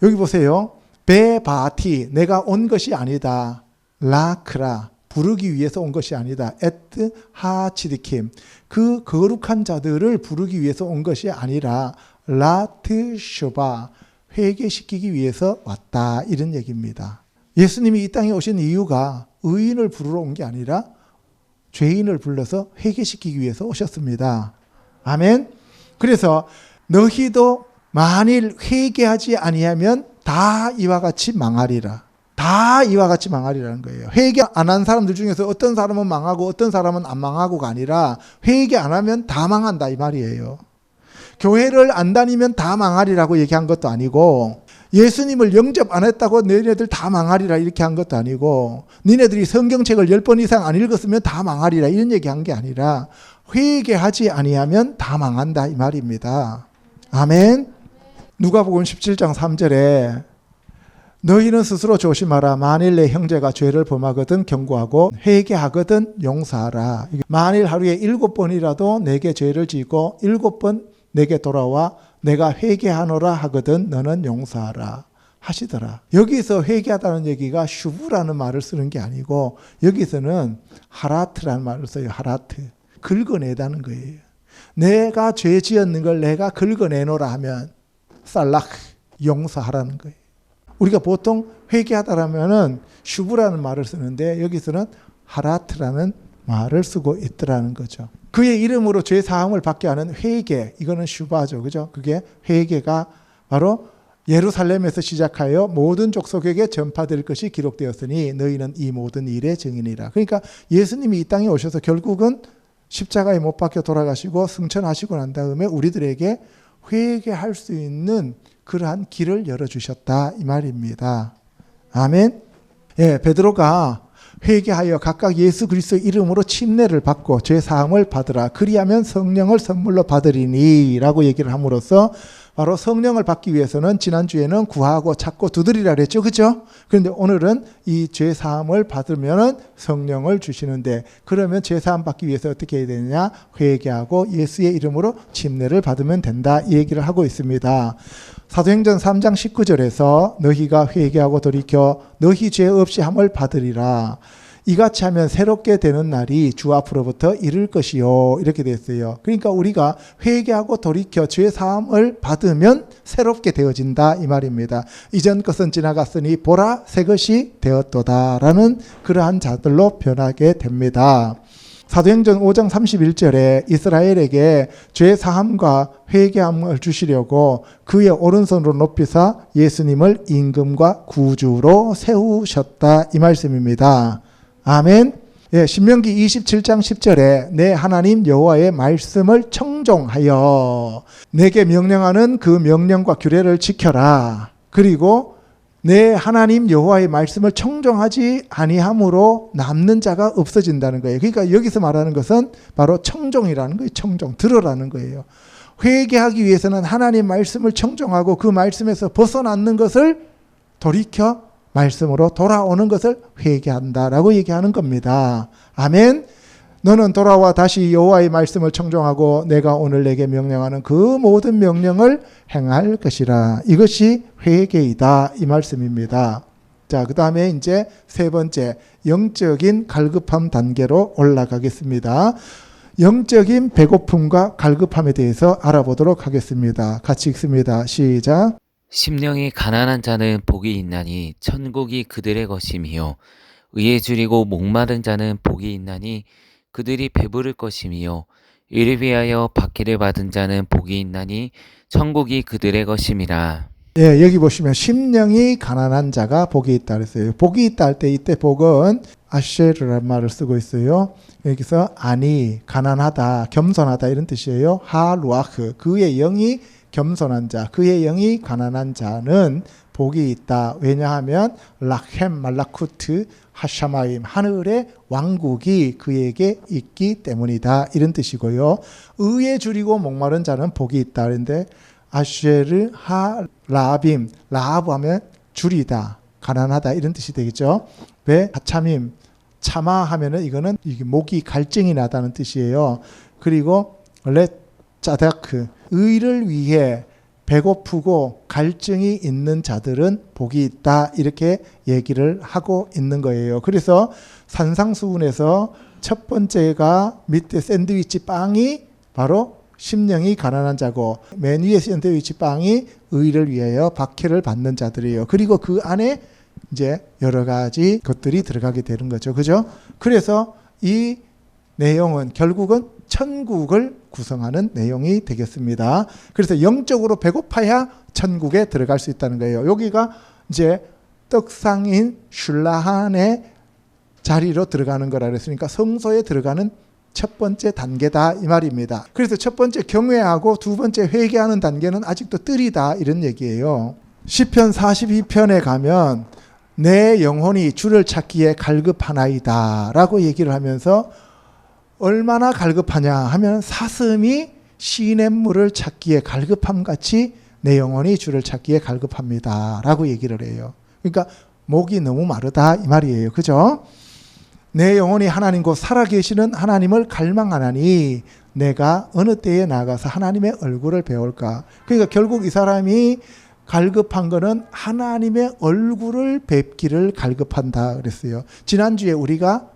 여기 보세요. 베바티, 내가 온 것이 아니다. 라크라, 부르기 위해서 온 것이 아니다. 에트 하치디킴, 그 거룩한 자들을 부르기 위해서 온 것이 아니라 라트 쇼바, 회개시키기 위해서 왔다 이런 얘기입니다. 예수님이 이 땅에 오신 이유가 의인을 부르러 온 게 아니라 죄인을 불러서 회개시키기 위해서 오셨습니다. 아멘. 그래서 너희도 만일 회개하지 아니하면 다 이와 같이 망하리라. 다 이와 같이 망하리라는 거예요. 회개 안 한 사람들 중에서 어떤 사람은 망하고 어떤 사람은 안 망하고가 아니라 회개 안 하면 다 망한다 이 말이에요. 교회를 안 다니면 다 망하리라고 얘기한 것도 아니고, 예수님을 영접 안 했다고 너희네들 다 망하리라 이렇게 한 것도 아니고, 너희네들이 성경책을 10번 이상 안 읽었으면 다 망하리라 이런 얘기한 게 아니라 회개하지 아니하면 다 망한다 이 말입니다. 아멘. 누가복음 17장 3절에 너희는 스스로 조심하라. 만일 내 형제가 죄를 범하거든 경고하고 회개하거든 용서하라. 만일 하루에 7번이라도 내게 죄를 지고 7번 내게 돌아와 내가 회개하노라 하거든 너는 용서하라 하시더라. 여기서 회개하다는 얘기가 슈브라는 말을 쓰는 게 아니고 여기서는 하라트라는 말을 써요. 하라트. 긁어내다는 거예요. 내가 죄 지었는 걸 내가 긁어내노라 하면 살락 용서하라는 거예요. 우리가 보통 회개하다라면은 슈브라는 말을 쓰는데 여기서는 하라트라는 말을 쓰고 있더라는 거죠. 그의 이름으로 죄 사함을 받게 하는 회개, 이거는 슈바죠. 그죠? 그게 회개가 바로 예루살렘에서 시작하여 모든 족속에게 전파될 것이 기록되었으니 너희는 이 모든 일의 증인이라. 그러니까 예수님이 이 땅에 오셔서 결국은 십자가에 못 박혀 돌아가시고 승천하시고 난 다음에 우리들에게 회개할 수 있는 그러한 길을 열어주셨다 이 말입니다. 아멘. 예, 베드로가 회개하여 각각 예수 그리스도의 이름으로 침례를 받고 죄 사함을 받으라. 그리하면 성령을 선물로 받으리니 라고 얘기를 함으로써 바로 성령을 받기 위해서는 지난주에는 구하고 찾고 두드리라 그랬죠. 그죠? 그런데 오늘은 이 죄 사함을 받으면 성령을 주시는데 그러면 죄 사함 받기 위해서 어떻게 해야 되느냐? 회개하고 예수의 이름으로 침례를 받으면 된다. 이 얘기를 하고 있습니다. 사도행전 3장 19절에서 너희가 회개하고 돌이켜 너희 죄 없이 함을 받으리라. 이같이 하면 새롭게 되는 날이 주 앞으로부터 이를 것이요. 이렇게 됐어요. 그러니까 우리가 회개하고 돌이켜 죄 사함을 받으면 새롭게 되어진다 이 말입니다. 이전 것은 지나갔으니 보라 새 것이 되었도다라는 그러한 자들로 변하게 됩니다. 사도행전 5장 31절에 이스라엘에게 죄 사함과 회개함을 주시려고 그의 오른손으로 높이사 예수님을 임금과 구주로 세우셨다 이 말씀입니다. 아멘. 예, 신명기 27장 10절에 내 하나님 여호와의 말씀을 청종하여 내게 명령하는 그 명령과 규례를 지켜라. 그리고 내 하나님 여호와의 말씀을 청종하지 아니함으로 남는 자가 없어진다는 거예요. 그러니까 여기서 말하는 것은 바로 청종이라는 거예요. 청종, 들으라는 거예요. 회개하기 위해서는 하나님 말씀을 청종하고 그 말씀에서 벗어나는 것을 돌이켜 말씀으로 돌아오는 것을 회개한다라고 얘기하는 겁니다. 아멘. 너는 돌아와 다시 여호와의 말씀을 청종하고 내가 오늘 내게 명령하는 그 모든 명령을 행할 것이라. 이것이 회개이다 이 말씀입니다. 자, 그 다음에 이제 세 번째 영적인 갈급함 단계로 올라가겠습니다. 영적인 배고픔과 갈급함에 대해서 알아보도록 하겠습니다. 같이 읽습니다. 시작. 심령이 가난한 자는 복이 있나니 천국이 그들의 것이미요. 의에 줄이고 목마른 자는 복이 있나니 그들이 배부를 것이미요. 이를 위하여 박해를 받은 자는 복이 있나니 천국이 그들의 것임이라. 예, 여기 보시면 심령이 가난한 자가 복이 있다 그랬어요. 복이 있다 할 때 이때 복은 아쉐르라는 말을 쓰고 있어요. 여기서 아니, 가난하다, 겸손하다 이런 뜻이에요. 하루아흐, 그의 영이 겸손한 자, 그의 영이 가난한 자는 복이 있다. 왜냐하면 락햄 말라쿠트 하샤마임, 하늘의 왕국이 그에게 있기 때문이다. 이런 뜻이고요. 의에 줄이고 목마른 자는 복이 있다. 그런데 아쉐르 하 라빔, 라하브 하면 줄이다, 가난하다 이런 뜻이 되겠죠. 왜? 하참임, 참아 하면은 이거는 이게 목이 갈증이 나다는 뜻이에요. 그리고 렛 짜다크, 의를 위해 배고프고 갈증이 있는 자들은 복이 있다 이렇게 얘기를 하고 있는 거예요. 그래서 산상수훈에서 첫 번째가 밑에 샌드위치 빵이 바로 심령이 가난한 자고 맨 위에 샌드위치 빵이 의를 위하여 박해를 받는 자들이에요. 그리고 그 안에 이제 여러 가지 것들이 들어가게 되는 거죠. 그죠? 그래서 이 내용은 결국은 천국을 구성하는 내용이 되겠습니다. 그래서 영적으로 배고파야 천국에 들어갈 수 있다는 거예요. 여기가 이제 떡상인 슐라한의 자리로 들어가는 거라 그랬으니까 성소에 들어가는 첫 번째 단계다 이 말입니다. 그래서 첫 번째 경외하고 두 번째 회개하는 단계는 아직도 뜰이다 이런 얘기예요. 시편 42편에 가면 내 영혼이 주를 찾기에 갈급하나이다 라고 얘기를 하면서 얼마나 갈급하냐 하면 사슴이 시냇물을 찾기에 갈급함같이 내 영혼이 주를 찾기에 갈급합니다 라고 얘기를 해요. 그러니까 목이 너무 마르다 이 말이에요. 그죠? 내 영혼이 하나님 곧 살아계시는 하나님을 갈망하나니 내가 어느 때에 나가서 하나님의 얼굴을 배울까? 그러니까 결국 이 사람이 갈급한 거는 하나님의 얼굴을 뵙기를 갈급한다 그랬어요. 지난주에 우리가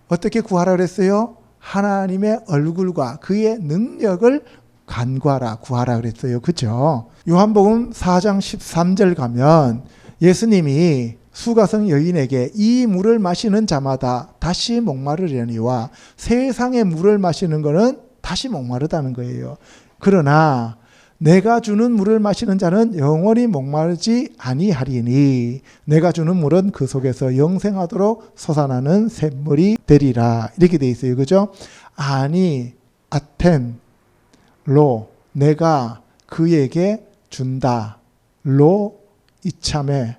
어떻게 구하라 그랬어요? 하나님의 얼굴과 그의 능력을 간구하라, 구하라 그랬어요. 그죠? 요한복음 4장 13절 가면 예수님이 수가성 여인에게 이 물을 마시는 자마다 다시 목마르려니와 세상의 물을 마시는 것은 다시 목마르다는 거예요. 그러나 내가 주는 물을 마시는 자는 영원히 목마르지 아니하리니 내가 주는 물은 그 속에서 영생하도록 솟아나는 샘물이 되리라. 이렇게 돼 있어요. 그죠? 아니 아텐 로 내가 그에게 준다. 로 이참에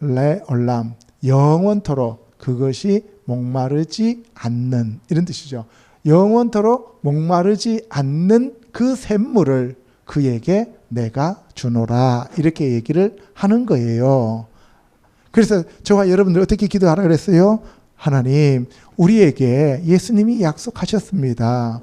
레 올람 영원토록 그것이 목마르지 않는 이런 뜻이죠. 영원토록 목마르지 않는 그 샘물을 그에게 내가 주노라 이렇게 얘기를 하는 거예요. 그래서 저와 여러분들 어떻게 기도하라 그랬어요? 하나님, 우리에게 예수님이 약속하셨습니다.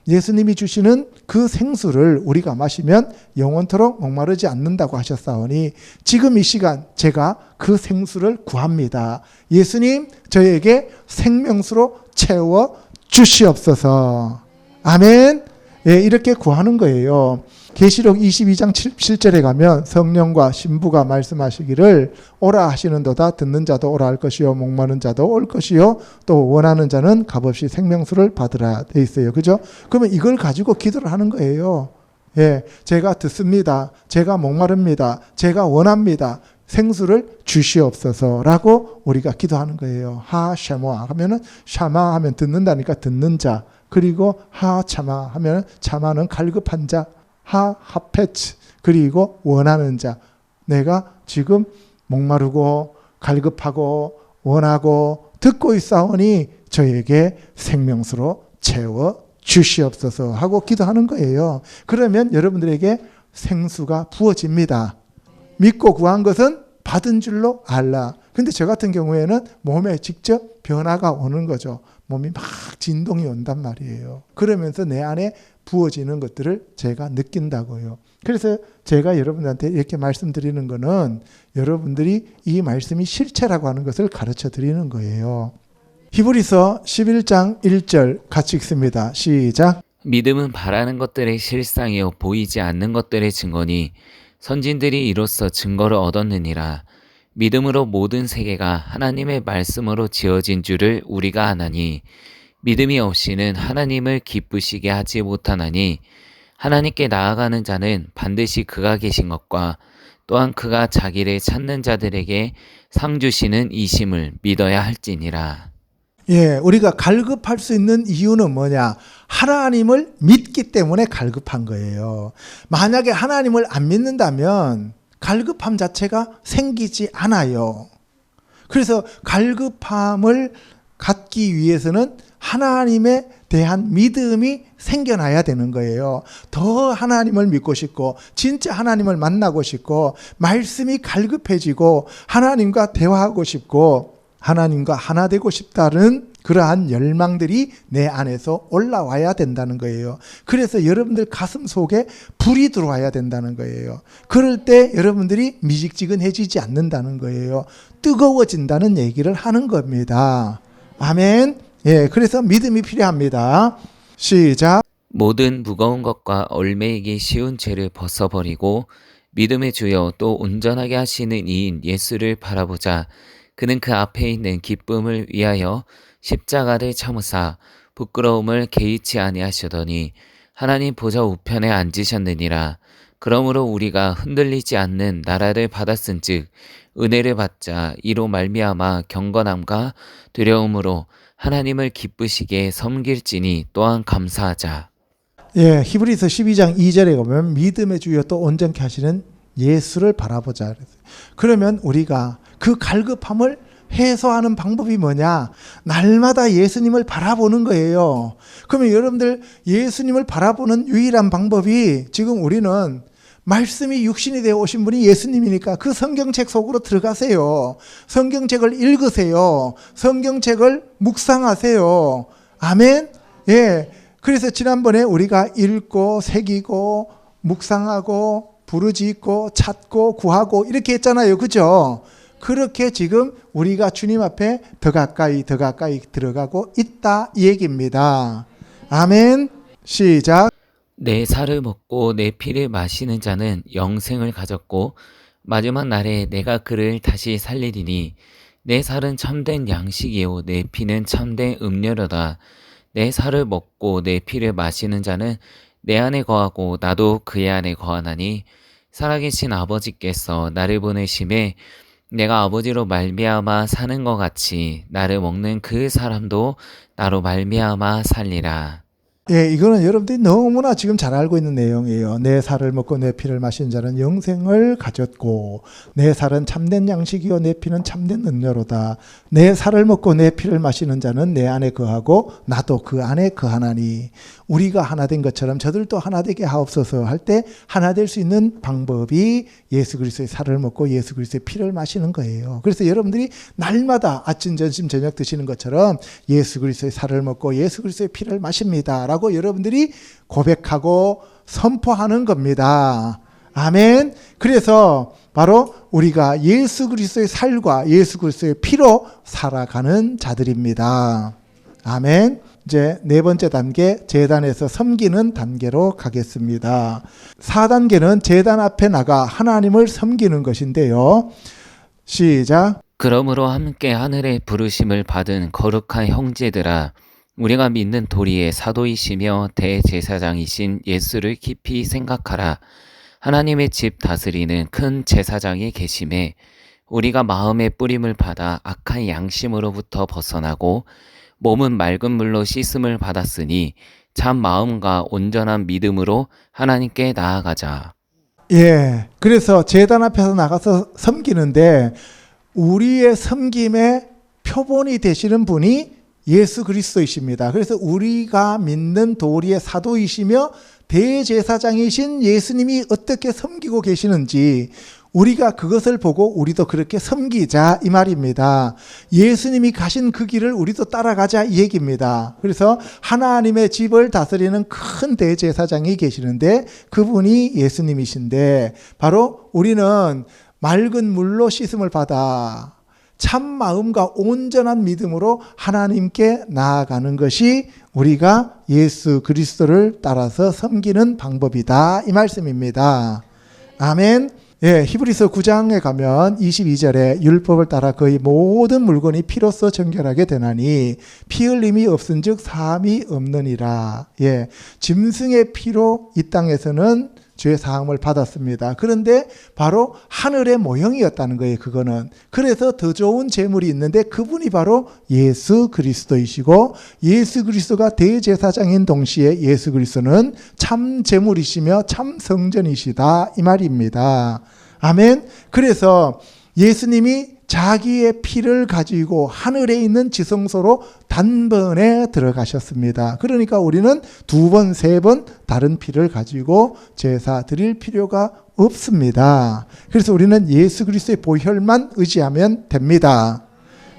예수님이 주시는 그 생수를 우리가 마시면 영원토록 목마르지 않는다고 하셨사오니 지금 이 시간 제가 그 생수를 구합니다. 예수님, 저에게 생명수로 채워 주시옵소서. 아멘. 예, 이렇게 구하는 거예요. 계시록 22장 7절에 가면 성령과 신부가 말씀하시기를 오라 하시는도다. 듣는 자도 오라 할 것이요 목마른 자도 올 것이요 또 원하는 자는 값없이 생명수를 받으라 돼 있어요. 그죠? 그러면 이걸 가지고 기도를 하는 거예요. 예, 제가 듣습니다. 제가 목마릅니다. 제가 원합니다. 생수를 주시옵소서라고 우리가 기도하는 거예요. 하샤모아 하면은 샤마 하면 듣는다니까 듣는 자. 그리고 하차마 하면 차마는 갈급한 자. 하페츠 그리고 원하는 자. 내가 지금 목마르고 갈급하고 원하고 듣고 있사오니 저에게 생명수로 채워 주시옵소서 하고 기도하는 거예요. 그러면 여러분들에게 생수가 부어집니다. 믿고 구한 것은 받은 줄로 알라. 근데 저 같은 경우에는 몸에 직접 변화가 오는 거죠. 몸이 막 진동이 온단 말이에요. 그러면서 내 안에 부어지는 것들을 제가 느낀다고요. 그래서 제가 여러분들한테 이렇게 말씀드리는 거는 여러분들이 이 말씀이 실체라고 하는 것을 가르쳐 드리는 거예요. 히브리서 11장 1절 같이 읽습니다. 시작. 믿음은 바라는 것들의 실상이요 보이지 않는 것들의 증거니 선진들이 이로써 증거를 얻었느니라. 믿음으로 모든 세계가 하나님의 말씀으로 지어진 줄을 우리가 아나니 믿음이 없이는 하나님을 기쁘시게 하지 못하나니 하나님께 나아가는 자는 반드시 그가 계신 것과 또한 그가 자기를 찾는 자들에게 상 주시는 이심을 믿어야 할지니라. 예, 우리가 갈급할 수 있는 이유는 뭐냐? 하나님을 믿기 때문에 갈급한 거예요. 만약에 하나님을 안 믿는다면 갈급함 자체가 생기지 않아요. 그래서 갈급함을 갖기 위해서는 하나님에 대한 믿음이 생겨나야 되는 거예요. 더 하나님을 믿고 싶고 진짜 하나님을 만나고 싶고 말씀이 갈급해지고 하나님과 대화하고 싶고 하나님과 하나 되고 싶다는 그러한 열망들이 내 안에서 올라와야 된다는 거예요. 그래서 여러분들 가슴 속에 불이 들어와야 된다는 거예요. 그럴 때 여러분들이 미직지근해지지 않는다는 거예요. 뜨거워진다는 얘기를 하는 겁니다. 아멘. 예, 그래서 믿음이 필요합니다. 시작. 모든 무거운 것과 얽매이기 쉬운 죄를 벗어버리고 믿음의 주여 또 온전하게 하시는 이인 예수를 바라보자. 그는 그 앞에 있는 기쁨을 위하여 십자가를 참으사 부끄러움을 개의치 아니하시더니 하나님 보좌 우편에 앉으셨느니라. 그러므로 우리가 흔들리지 않는 나라를 받았은즉 은혜를 받자. 이로 말미암아 경건함과 두려움으로 하나님을 기쁘시게 섬길지니 또한 감사하자. 예, 히브리서 12장 2절에 보면 믿음의 주여 또 온전케 하시는 예수를 바라보자 그랬어요. 그러면 우리가 그 갈급함을 해소하는 방법이 뭐냐? 날마다 예수님을 바라보는 거예요. 그러면 여러분들 예수님을 바라보는 유일한 방법이 지금 우리는 말씀이 육신이 되어 오신 분이 예수님이니까 그 성경책 속으로 들어가세요. 성경책을 읽으세요. 성경책을 묵상하세요. 아멘. 예. 그래서 지난번에 우리가 읽고 새기고 묵상하고 부르짖고 찾고 구하고 이렇게 했잖아요. 그죠? 그렇게 지금 우리가 주님 앞에 더 가까이 들어가고 있다 이 얘기입니다. 아멘. 시작. 내 살을 먹고 내 피를 마시는 자는 영생을 가졌고 마지막 날에 내가 그를 다시 살리리니 내 살은 참된 양식이요 내 피는 참된 음료로다. 내 살을 먹고 내 피를 마시는 자는 내 안에 거하고 나도 그의 안에 거하나니 살아계신 아버지께서 나를 보내심에 내가 아버지로 말미암아 사는 것 같이 나를 먹는 그 사람도 나로 말미암아 살리라. 예, 이거는 여러분들이 너무나 지금 잘 알고 있는 내용이에요. 내 살을 먹고 내 피를 마시는 자는 영생을 가졌고 내 살은 참된 양식이요 내 피는 참된 음료로다. 내 살을 먹고 내 피를 마시는 자는 내 안에 거하고 나도 그 안에 거하나니 우리가 하나 된 것처럼 저들도 하나 되게 하옵소서 할 때 하나 될 수 있는 방법이 예수 그리스도의 살을 먹고 예수 그리스도의 피를 마시는 거예요. 그래서 여러분들이 날마다 아침, 점심, 저녁 드시는 것처럼 예수 그리스도의 살을 먹고 예수 그리스도의 피를 마십니다 라고 여러분들이 고백하고 선포하는 겁니다. 아멘. 그래서 바로 우리가 예수 그리스도의 살과 예수 그리스도의 피로 살아가는 자들입니다. 아멘. 이제 네 번째 단계, 제단에서 섬기는 단계로 가겠습니다. 4단계는 제단 앞에 나가 하나님을 섬기는 것인데요. 시작. 그러므로 함께 하늘의 부르심을 받은 거룩한 형제들아 우리가 믿는 도리의 사도이시며 대제사장이신 예수를 깊이 생각하라. 하나님의 집 다스리는 큰 제사장이 계심에 우리가 마음의 뿌림을 받아 악한 양심으로부터 벗어나고 몸은 맑은 물로 씻음을 받았으니 참 마음과 온전한 믿음으로 하나님께 나아가자. 예. 그래서 제단 앞에서 나가서 섬기는데 우리의 섬김의 표본이 되시는 분이 예수 그리스도이십니다. 그래서 우리가 믿는 도리의 사도이시며 대제사장이신 예수님이 어떻게 섬기고 계시는지 우리가 그것을 보고 우리도 그렇게 섬기자 이 말입니다. 예수님이 가신 그 길을 우리도 따라가자 이 얘기입니다. 그래서 하나님의 집을 다스리는 큰 대제사장이 계시는데 그분이 예수님이신데 바로 우리는 맑은 물로 씻음을 받아 참 마음과 온전한 믿음으로 하나님께 나아가는 것이 우리가 예수 그리스도를 따라서 섬기는 방법이다 이 말씀입니다. 아멘. 예, 히브리서 9장에 가면 22절에 율법을 따라 거의 모든 물건이 피로써 정결하게 되나니 피 흘림이 없은즉 사함이 없느니라. 예, 짐승의 피로 이 땅에서는 죄 사함을 받았습니다. 그런데 바로 하늘의 모형이었다는 거예요. 그거는. 그래서 더 좋은 제물이 있는데 그분이 바로 예수 그리스도이시고 예수 그리스도가 대제사장인 동시에 예수 그리스도는 참 제물이시며 참 성전이시다 이 말입니다. 아멘. 그래서 예수님이 자기의 피를 가지고 하늘에 있는 지성소로 단번에 들어가셨습니다. 그러니까 우리는 두 번, 세 번 다른 피를 가지고 제사 드릴 필요가 없습니다. 그래서 우리는 예수 그리스도의 보혈만 의지하면 됩니다.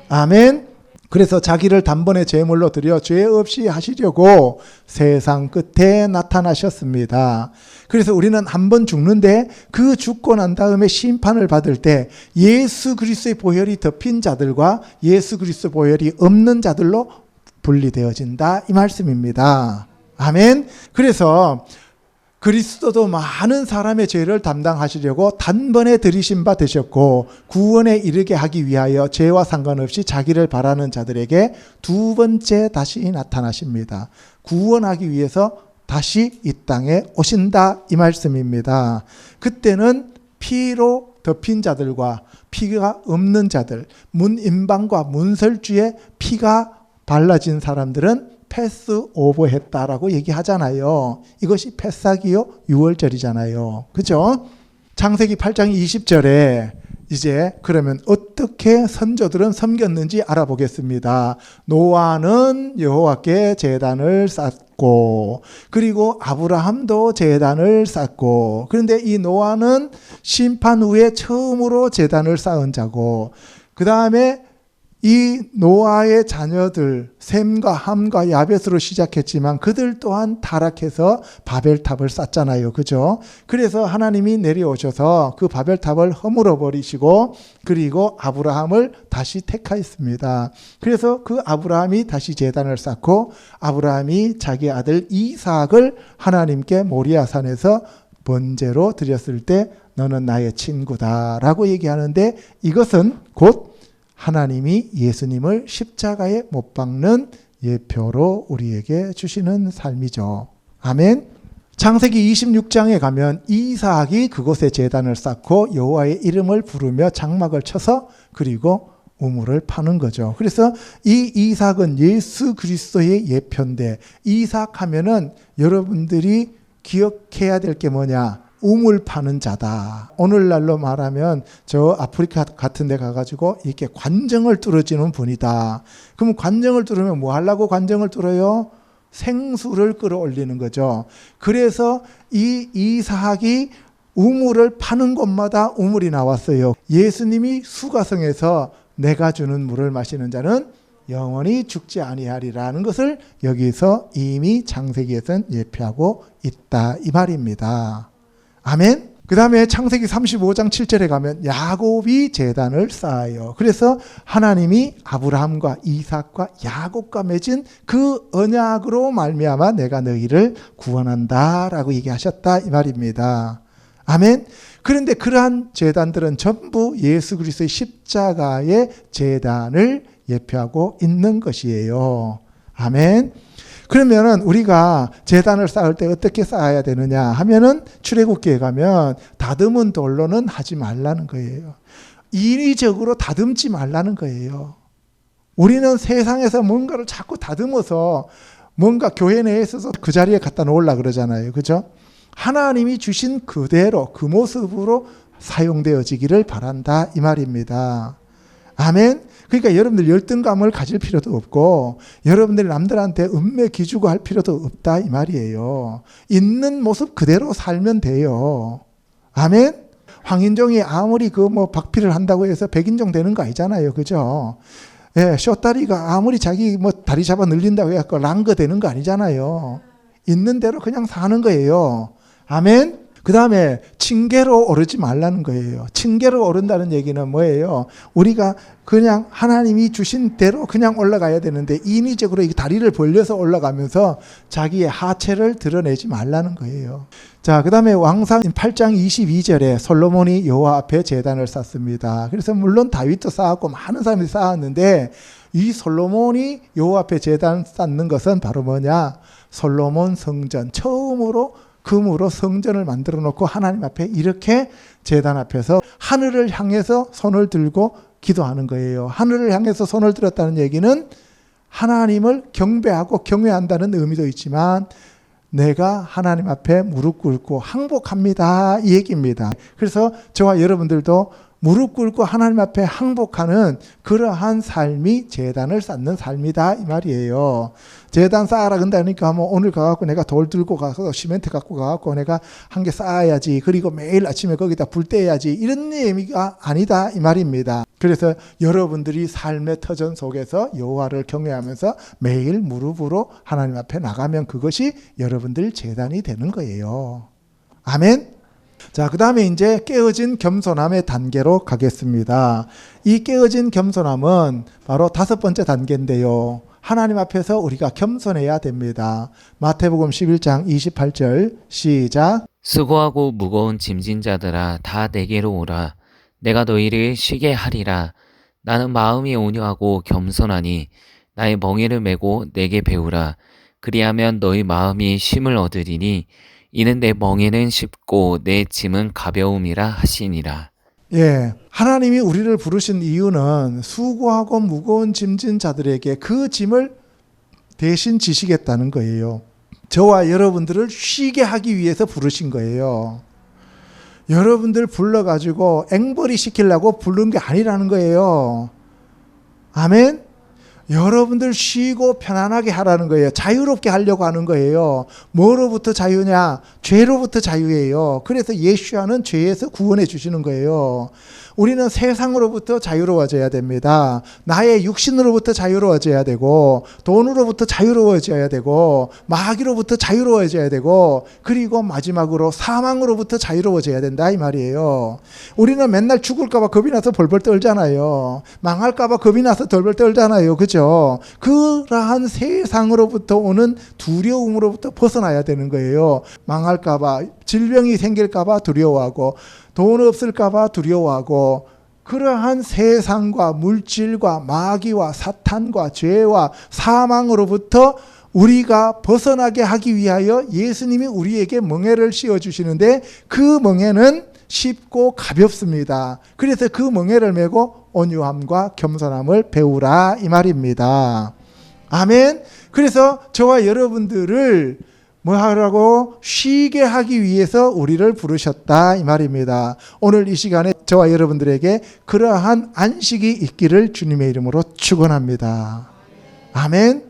아멘. 그래서 자기를 단번에 제물로 드려 죄 없이 하시려고 세상 끝에 나타나셨습니다. 그래서 우리는 한 번 죽는데 그 죽고 난 다음에 심판을 받을 때 예수 그리스도의 보혈이 덮인 자들과 예수 그리스도 보혈이 없는 자들로 분리되어진다 이 말씀입니다. 아멘. 그래서 그리스도도 많은 사람의 죄를 담당하시려고 단번에 들이신 바 되셨고 구원에 이르게 하기 위하여 죄와 상관없이 자기를 바라는 자들에게 두 번째 다시 나타나십니다. 구원하기 위해서 다시 이 땅에 오신다 이 말씀입니다. 그때는 피로 덮인 자들과 피가 없는 자들, 문인방과 문설주에 피가 발라진 사람들은 패스 오버 했다라고 얘기하잖아요. 이것이 패사기요 6월절이잖아요. 그죠? 창세기 8장 20절에 이제 그러면 어떻게 선조들은 섬겼는지 알아보겠습니다. 노아는 여호와께 제단을 쌓고 그리고 아브라함도 제단을 쌓고 그런데 이 노아는 심판 후에 처음으로 제단을 쌓은 자고 그 다음에 이 노아의 자녀들 셈과 함과 야벳으로 시작했지만 그들 또한 타락해서 바벨탑을 쌓잖아요. 그죠? 그래서 하나님이 내려오셔서 그 바벨탑을 허물어 버리시고 그리고 아브라함을 다시 택하였습니다. 그래서 그 아브라함이 다시 제단을 쌓고 아브라함이 자기 아들 이삭을 하나님께 모리아산에서 번제로 드렸을 때 너는 나의 친구다라고 얘기하는데 이것은 곧 하나님이 예수님을 십자가에 못 박는 예표로 우리에게 주시는 삶이죠. 아멘. 창세기 26장에 가면 이삭이 그곳에 제단을 쌓고 여호와의 이름을 부르며 장막을 쳐서 그리고 우물을 파는 거죠. 그래서 이 이삭은 예수 그리스도의 예표인데 이삭 하면은 여러분들이 기억해야 될 게 뭐냐? 우물 파는 자다. 오늘날로 말하면 저 아프리카 같은 데 가가지고 이렇게 관정을 뚫어지는 분이다. 그러면 관정을 뚫으면 뭐 하려고 관정을 뚫어요? 생수를 끌어올리는 거죠. 그래서 이 이삭이 우물을 파는 곳마다 우물이 나왔어요. 예수님이 수가성에서 내가 주는 물을 마시는 자는 영원히 죽지 아니하리라는 것을 여기서 이미 창세기에서는 예표하고 있다 이 말입니다. 아멘. 그 다음에 창세기 35장 7절에 가면 야곱이 제단을 쌓아요. 그래서 하나님이 아브라함과 이삭과 야곱과 맺은 그 언약으로 말미암아 내가 너희를 구원한다라고 얘기하셨다 이 말입니다. 아멘. 그런데 그러한 제단들은 전부 예수 그리스도의 십자가의 제단을 예표하고 있는 것이에요. 아멘. 그러면은 우리가 제단을 쌓을 때 어떻게 쌓아야 되느냐 하면은 출애굽기에 가면 다듬은 돌로는 하지 말라는 거예요. 인위적으로 다듬지 말라는 거예요. 우리는 세상에서 뭔가를 자꾸 다듬어서 뭔가 교회 내에 있어서 그 자리에 갖다 놓으려고 그러잖아요. 그죠? 하나님이 주신 그대로 그 모습으로 사용되어지기를 바란다 이 말입니다. 아멘. 그러니까 여러분들 열등감을 가질 필요도 없고 여러분들이 남들한테 음매 기주고 할 필요도 없다 이 말이에요. 있는 모습 그대로 살면 돼요. 아멘. 황인종이 아무리 그 뭐 박피를 한다고 해서 백인종 되는 거 아니잖아요. 그죠? 예, 쇼다리가 아무리 자기 뭐 다리 잡아 늘린다고 해서 랑거 되는 거 아니잖아요. 있는 대로 그냥 사는 거예요. 아멘. 그 다음에 층계로 오르지 말라는 거예요. 층계로 오른다는 얘기는 뭐예요? 우리가 그냥 하나님이 주신 대로 그냥 올라가야 되는데 인위적으로 이 다리를 벌려서 올라가면서 자기의 하체를 드러내지 말라는 거예요. 자, 그 다음에 왕상 8장 22절에 솔로몬이 여호와 앞에 제단을 쌓습니다. 그래서 물론 다윗도 쌓았고 많은 사람들이 쌓았는데 이 솔로몬이 여호와 앞에 제단 쌓는 것은 바로 뭐냐? 솔로몬 성전 처음으로 금으로 성전을 만들어 놓고 하나님 앞에 이렇게 제단 앞에서 하늘을 향해서 손을 들고 기도하는 거예요. 하늘을 향해서 손을 들었다는 얘기는 하나님을 경배하고 경외한다는 의미도 있지만 내가 하나님 앞에 무릎 꿇고 항복합니다 이 얘기입니다. 그래서 저와 여러분들도 무릎 꿇고 하나님 앞에 항복하는 그러한 삶이 제단을 쌓는 삶이다 이 말이에요. 제단 쌓아라 그런다니까 뭐 오늘 가갖고 내가 돌 들고 가서 시멘트 갖고 가갖고 내가 한 개 쌓아야지 그리고 매일 아침에 거기다 불 떼야지 이런 의미가 아니다 이 말입니다. 그래서 여러분들이 삶의 터전 속에서 여호와를 경외하면서 매일 무릎으로 하나님 앞에 나가면 그것이 여러분들 제단이 되는 거예요. 아멘. 자, 그 다음에 이제 깨어진 겸손함의 단계로 가겠습니다. 이 깨어진 겸손함은 바로 5번째 단계인데요. 하나님 앞에서 우리가 겸손해야 됩니다. 마태복음 11장 28절 시작. 수고하고 무거운 짐진 자들아 다 내게로 오라. 내가 너희를 쉬게 하리라. 나는 마음이 온유하고 겸손하니 나의 멍에를 메고 내게 배우라. 그리하면 너희 마음이 쉼을 얻으리니 이는 내 멍에는 쉽고 내 짐은 가벼움이라 하시니라. 예, 하나님이 우리를 부르신 이유는 수고하고 무거운 짐진 자들에게 그 짐을 대신 지시겠다는 거예요. 저와 여러분들을 쉬게 하기 위해서 부르신 거예요. 여러분들 불러가지고 앵벌이 시키려고 부른 게 아니라는 거예요. 아멘? 여러분들 쉬고 편안하게 하라는 거예요. 자유롭게 하려고 하는 거예요. 뭐로부터 자유냐? 죄로부터 자유예요. 그래서 예수와는 죄에서 구원해 주시는 거예요. 우리는 세상으로부터 자유로워져야 됩니다. 나의 육신으로부터 자유로워져야 되고, 돈으로부터 자유로워져야 되고, 마귀로부터 자유로워져야 되고, 그리고 마지막으로 사망으로부터 자유로워져야 된다 이 말이에요. 우리는 맨날 죽을까 봐 겁이 나서 벌벌 떨잖아요. 망할까 봐 겁이 나서 벌벌 떨잖아요. 그죠? 그러한 세상으로부터 오는 두려움으로부터 벗어나야 되는 거예요. 망할까 봐, 질병이 생길까 봐 두려워하고, 돈 없을까 봐 두려워하고, 그러한 세상과 물질과 마귀와 사탄과 죄와 사망으로부터 우리가 벗어나게 하기 위하여 예수님이 우리에게 멍에를 씌워주시는데, 그 멍에는 쉽고 가볍습니다. 그래서 그 멍에를 메고 온유함과 겸손함을 배우라 이 말입니다. 아멘. 그래서 저와 여러분들을 뭐 하라고? 쉬게 하기 위해서 우리를 부르셨다 이 말입니다. 오늘 이 시간에 저와 여러분들에게 그러한 안식이 있기를 주님의 이름으로 축원합니다. 아멘.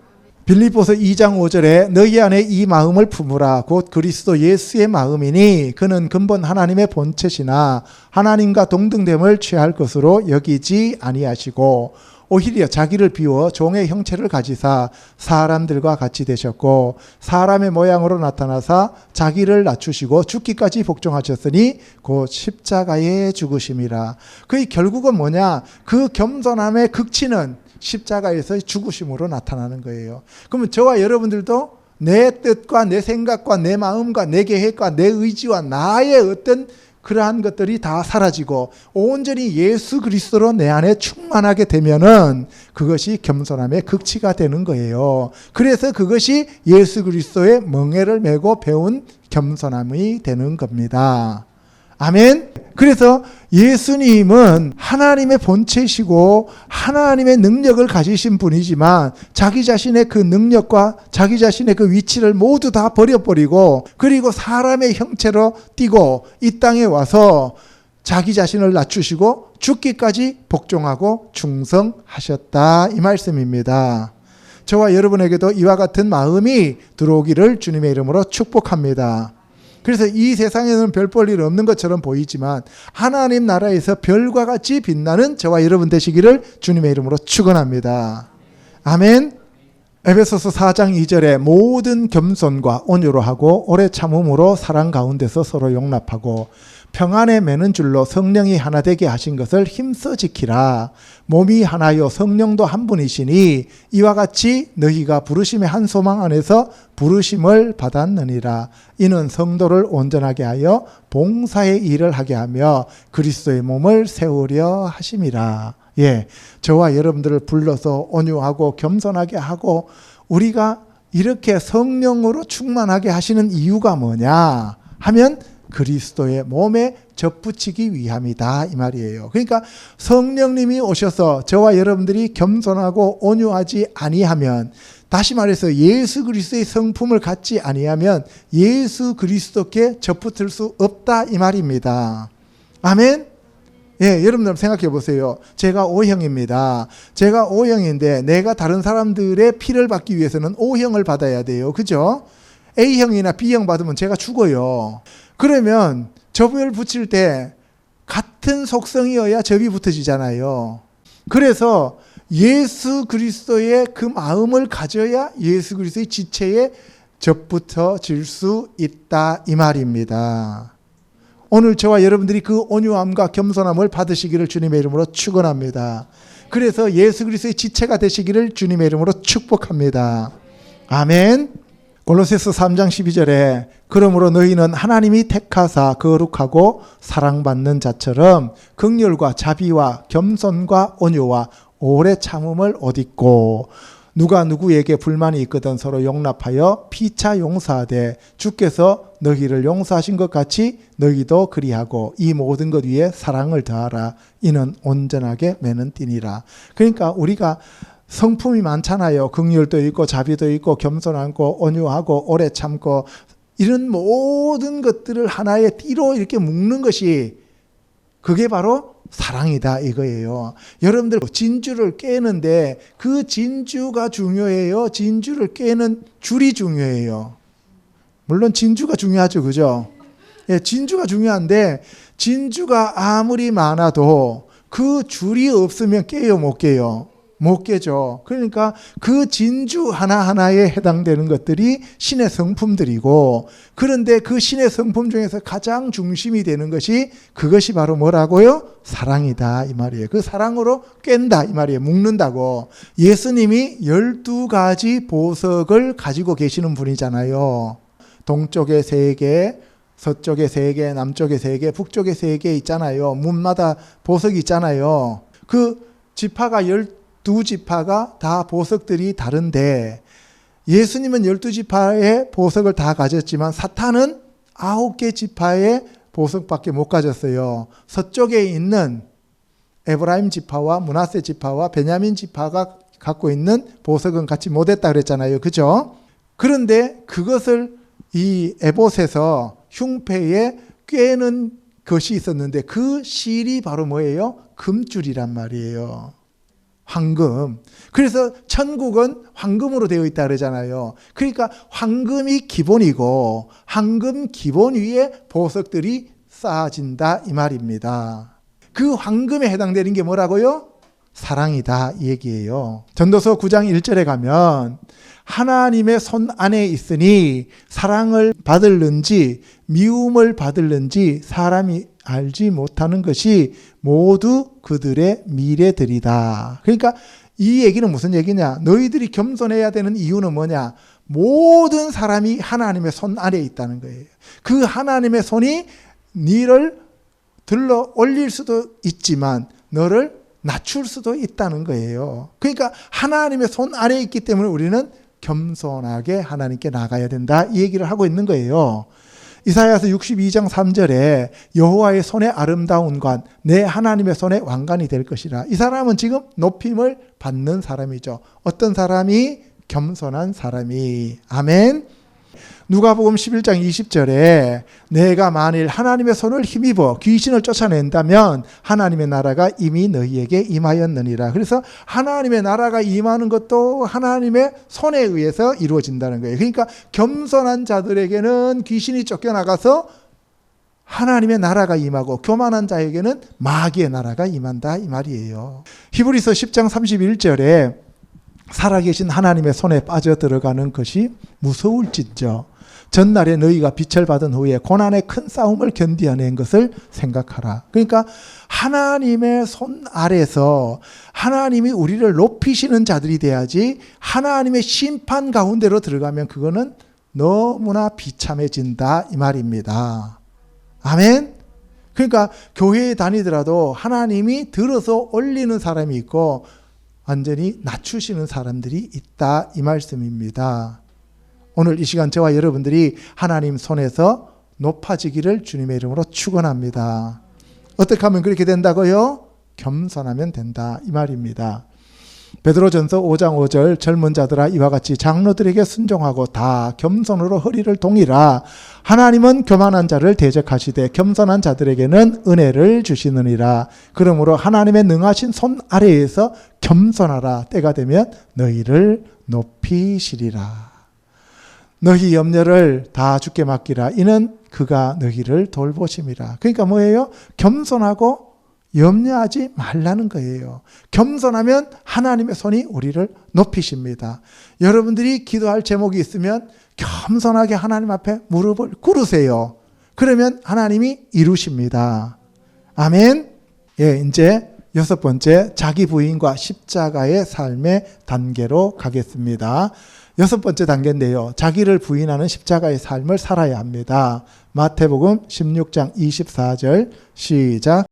빌립보서 2장 5절에 너희 안에 이 마음을 품으라 곧 그리스도 예수의 마음이니 그는 근본 하나님의 본체시나 하나님과 동등됨을 취할 것으로 여기지 아니하시고 오히려 자기를 비워 종의 형체를 가지사 사람들과 같이 되셨고 사람의 모양으로 나타나사 자기를 낮추시고 죽기까지 복종하셨으니 곧 십자가에 죽으심이라. 그 결국은 뭐냐? 그 겸손함의 극치는 십자가에서 죽으심으로 나타나는 거예요. 그러면 저와 여러분들도 내 뜻과 내 생각과 내 마음과 내 계획과 내 의지와 나의 어떤 그러한 것들이 다 사라지고 온전히 예수 그리스도로 내 안에 충만하게 되면은 그것이 겸손함의 극치가 되는 거예요. 그래서 그것이 예수 그리스도의 멍에를 메고 배운 겸손함이 되는 겁니다. 아멘. 그래서 예수님은 하나님의 본체이시고 하나님의 능력을 가지신 분이지만 자기 자신의 그 능력과 자기 자신의 그 위치를 모두 다 버려버리고 그리고 사람의 형체로 띠고 이 땅에 와서 자기 자신을 낮추시고 죽기까지 복종하고 충성하셨다 이 말씀입니다. 저와 여러분에게도 이와 같은 마음이 들어오기를 주님의 이름으로 축복합니다. 그래서 이 세상에는 별 볼 일 없는 것처럼 보이지만 하나님 나라에서 별과 같이 빛나는 저와 여러분 되시기를 주님의 이름으로 축원합니다. 아멘. 에베소서 4장 2절에 모든 겸손과 온유로 하고 오래 참음으로 사랑 가운데서 서로 용납하고 평안에 매는 줄로 성령이 하나 되게 하신 것을 힘써 지키라. 몸이 하나요 성령도 한 분이시니 이와 같이 너희가 부르심의 한 소망 안에서 부르심을 받았느니라. 이는 성도를 온전하게 하여 봉사의 일을 하게 하며 그리스도의 몸을 세우려 하심이라. 예, 저와 여러분들을 불러서 온유하고 겸손하게 하고 우리가 이렇게 성령으로 충만하게 하시는 이유가 뭐냐 하면 그리스도의 몸에 접붙이기 위함이다 이 말이에요. 그러니까 성령님이 오셔서 저와 여러분들이 겸손하고 온유하지 아니하면, 다시 말해서 예수 그리스도의 성품을 갖지 아니하면 예수 그리스도께 접붙을 수 없다 이 말입니다. 아멘. 예, 여러분들 생각해 보세요. 제가 O형입니다. 제가 O형인데 내가 다른 사람들의 피를 받기 위해서는 O형을 받아야 돼요. 그죠? A형이나 B형 받으면 제가 죽어요. 그러면 접을 붙일 때 같은 속성이어야 접이 붙어지잖아요. 그래서 예수 그리스도의 그 마음을 가져야 예수 그리스도의 지체에 접붙어질 수 있다 이 말입니다. 오늘 저와 여러분들이 그 온유함과 겸손함을 받으시기를 주님의 이름으로 축원합니다. 그래서 예수 그리스도의 지체가 되시기를 주님의 이름으로 축복합니다. 아멘. 골로새서 3장 12절에 그러므로 너희는 하나님이 택하사 거룩하고 사랑받는 자처럼 긍휼과 자비와 겸손과 온유와 오래 참음을 옷입고 누가 누구에게 불만이 있거든 서로 용납하여 피차 용서하되 주께서 너희를 용서하신 것 같이 너희도 그리하고 이 모든 것 위에 사랑을 더하라. 이는 온전하게 매는 띠니라. 그러니까 우리가 성품이 많잖아요. 긍휼도 있고 자비도 있고 겸손하고 온유하고 오래 참고 이런 모든 것들을 하나의 띠로 이렇게 묶는 것이 그게 바로 사랑이다 이거예요. 여러분들 진주를 깨는데 그 진주가 중요해요? 진주를 깨는 줄이 중요해요? 물론 진주가 중요하죠. 그죠? 예, 진주가 중요한데 진주가 아무리 많아도 그 줄이 없으면 깨요, 못 깨요? 못 깨죠. 그러니까 그 진주 하나하나에 해당되는 것들이 신의 성품들이고, 그런데 그 신의 성품 중에서 가장 중심이 되는 것이 그것이 바로 뭐라고요? 사랑이다 이 말이에요. 그 사랑으로 깬다 이 말이에요. 묶는다고. 예수님이 12가지 보석을 가지고 계시는 분이잖아요. 동쪽에 3개, 서쪽에 3개, 남쪽에 3개, 북쪽에 3개 있잖아요. 문마다 보석이 있잖아요. 그 지파가 12지파가 다 보석들이 다른데, 예수님은 12지파의 보석을 다 가졌지만 사탄은 9개 지파의 보석밖에 못 가졌어요. 서쪽에 있는 에브라임 지파와 므낫세 지파와 베냐민 지파가 갖고 있는 보석은 갖지 못했다 그랬잖아요. 그죠? 그런데 그것을 이 에봇에서 흉패에 꿰는 것이 있었는데, 그 실이 바로 뭐예요? 금줄이란 말이에요. 황금. 그래서 천국은 황금으로 되어 있다 그러잖아요. 그러니까 황금이 기본이고 황금 기본 위에 보석들이 쌓아진다 이 말입니다. 그 황금에 해당되는 게 뭐라고요? 사랑이다 이 얘기예요. 전도서 9장 1절에 가면 하나님의 손 안에 있으니 사랑을 받을는지 미움을 받을는지 사람이 알지 못하는 것이 모두 그들의 미래들이다. 그러니까 이 얘기는 무슨 얘기냐? 너희들이 겸손해야 되는 이유는 뭐냐? 모든 사람이 하나님의 손 안에 있다는 거예요. 그 하나님의 손이 너를 들러 올릴 수도 있지만 너를 낮출 수도 있다는 거예요. 그러니까 하나님의 손 아래에 있기 때문에 우리는 겸손하게 하나님께 나가야 된다 이 얘기를 하고 있는 거예요. 이사야서 62장 3절에 여호와의 손의 아름다운 관, 내 하나님의 손의 왕관이 될 것이라. 이 사람은 지금 높임을 받는 사람이죠. 어떤 사람이? 겸손한 사람이. 아멘. 누가복음 11장 20절에 내가 만일 하나님의 손을 힘입어 귀신을 쫓아낸다면 하나님의 나라가 이미 너희에게 임하였느니라. 그래서 하나님의 나라가 임하는 것도 하나님의 손에 의해서 이루어진다는 거예요. 그러니까 겸손한 자들에게는 귀신이 쫓겨나가서 하나님의 나라가 임하고, 교만한 자에게는 마귀의 나라가 임한다 이 말이에요. 히브리서 10장 31절에 살아계신 하나님의 손에 빠져 들어가는 것이 무서울진저 전날에 너희가 빛을 받은 후에 고난의 큰 싸움을 견디어낸 것을 생각하라. 그러니까 하나님의 손 아래서 하나님이 우리를 높이시는 자들이 돼야지, 하나님의 심판 가운데로 들어가면 그거는 너무나 비참해진다 이 말입니다. 아멘. 그러니까 교회에 다니더라도 하나님이 들어서 올리는 사람이 있고 완전히 낮추시는 사람들이 있다 이 말씀입니다. 오늘 이 시간 저와 여러분들이 하나님 손에서 높아지기를 주님의 이름으로 축원합니다. 어떻게 하면 그렇게 된다고요? 겸손하면 된다 이 말입니다. 베드로전서 5장 5절 젊은 자들아 이와 같이 장로들에게 순종하고 다 겸손으로 허리를 동이라. 하나님은 교만한 자를 대적하시되 겸손한 자들에게는 은혜를 주시느니라. 그러므로 하나님의 능하신 손 아래에서 겸손하라. 때가 되면 너희를 높이시리라. 너희 염려를 다 주께 맡기라. 이는 그가 너희를 돌보심이라. 그러니까 뭐예요? 겸손하고 염려하지 말라는 거예요. 겸손하면 하나님의 손이 우리를 높이십니다. 여러분들이 기도할 제목이 있으면 겸손하게 하나님 앞에 무릎을 꿇으세요. 그러면 하나님이 이루십니다. 아멘. 예, 이제 6번째, 자기 부인과 십자가의 삶의 단계로 가겠습니다. 6번째 단계인데요. 자기를 부인하는 십자가의 삶을 살아야 합니다. 마태복음 16장 24절 시작.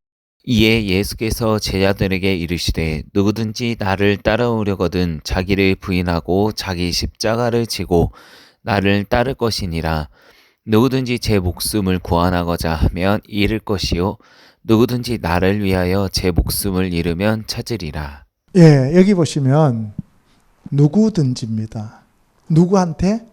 이에 예수께서 제자들에게 이르시되 누구든지 나를 따라오려거든 자기를 부인하고 자기 십자가를 지고 나를 따를 것이니라. 누구든지 제 목숨을 구원하고자 하면 잃을 것이요 누구든지 나를 위하여 제 목숨을 잃으면 찾으리라. 예, 여기 보시면 누구든지입니다. 누구한테?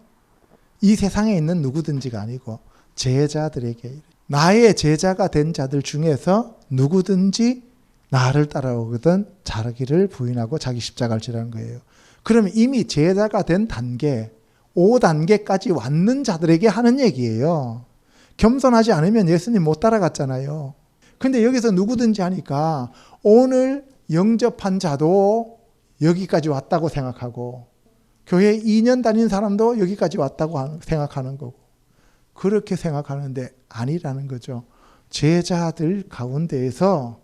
이 세상에 있는 누구든지가 아니고 제자들에게, 나의 제자가 된 자들 중에서 누구든지 나를 따라오거든 자기를 부인하고 자기 십자가를 지라는 거예요. 그러면 이미 제자가 된 단계, 5단계까지 왔는 자들에게 하는 얘기예요. 겸손하지 않으면 예수님 못 따라갔잖아요. 근데 여기서 누구든지 하니까 오늘 영접한 자도 여기까지 왔다고 생각하고 교회 2년 다닌 사람도 여기까지 왔다고 생각하는 거고 그렇게 생각하는데 아니라는 거죠. 제자들 가운데에서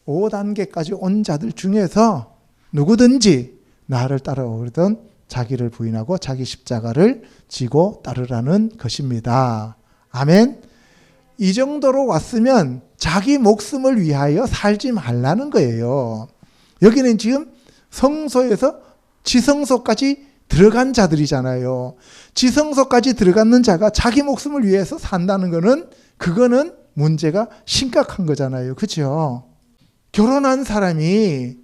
5단계까지 온 자들 중에서 누구든지 나를 따라오든 자기를 부인하고 자기 십자가를 지고 따르라는 것입니다. 아멘. 이 정도로 왔으면 자기 목숨을 위하여 살지 말라는 거예요. 여기는 지금 성소에서 지성소까지 들어간 자들이잖아요. 지성소까지 들어가는 자가 자기 목숨을 위해서 산다는 거는 그거는 문제가 심각한 거잖아요. 그렇죠? 결혼한 사람이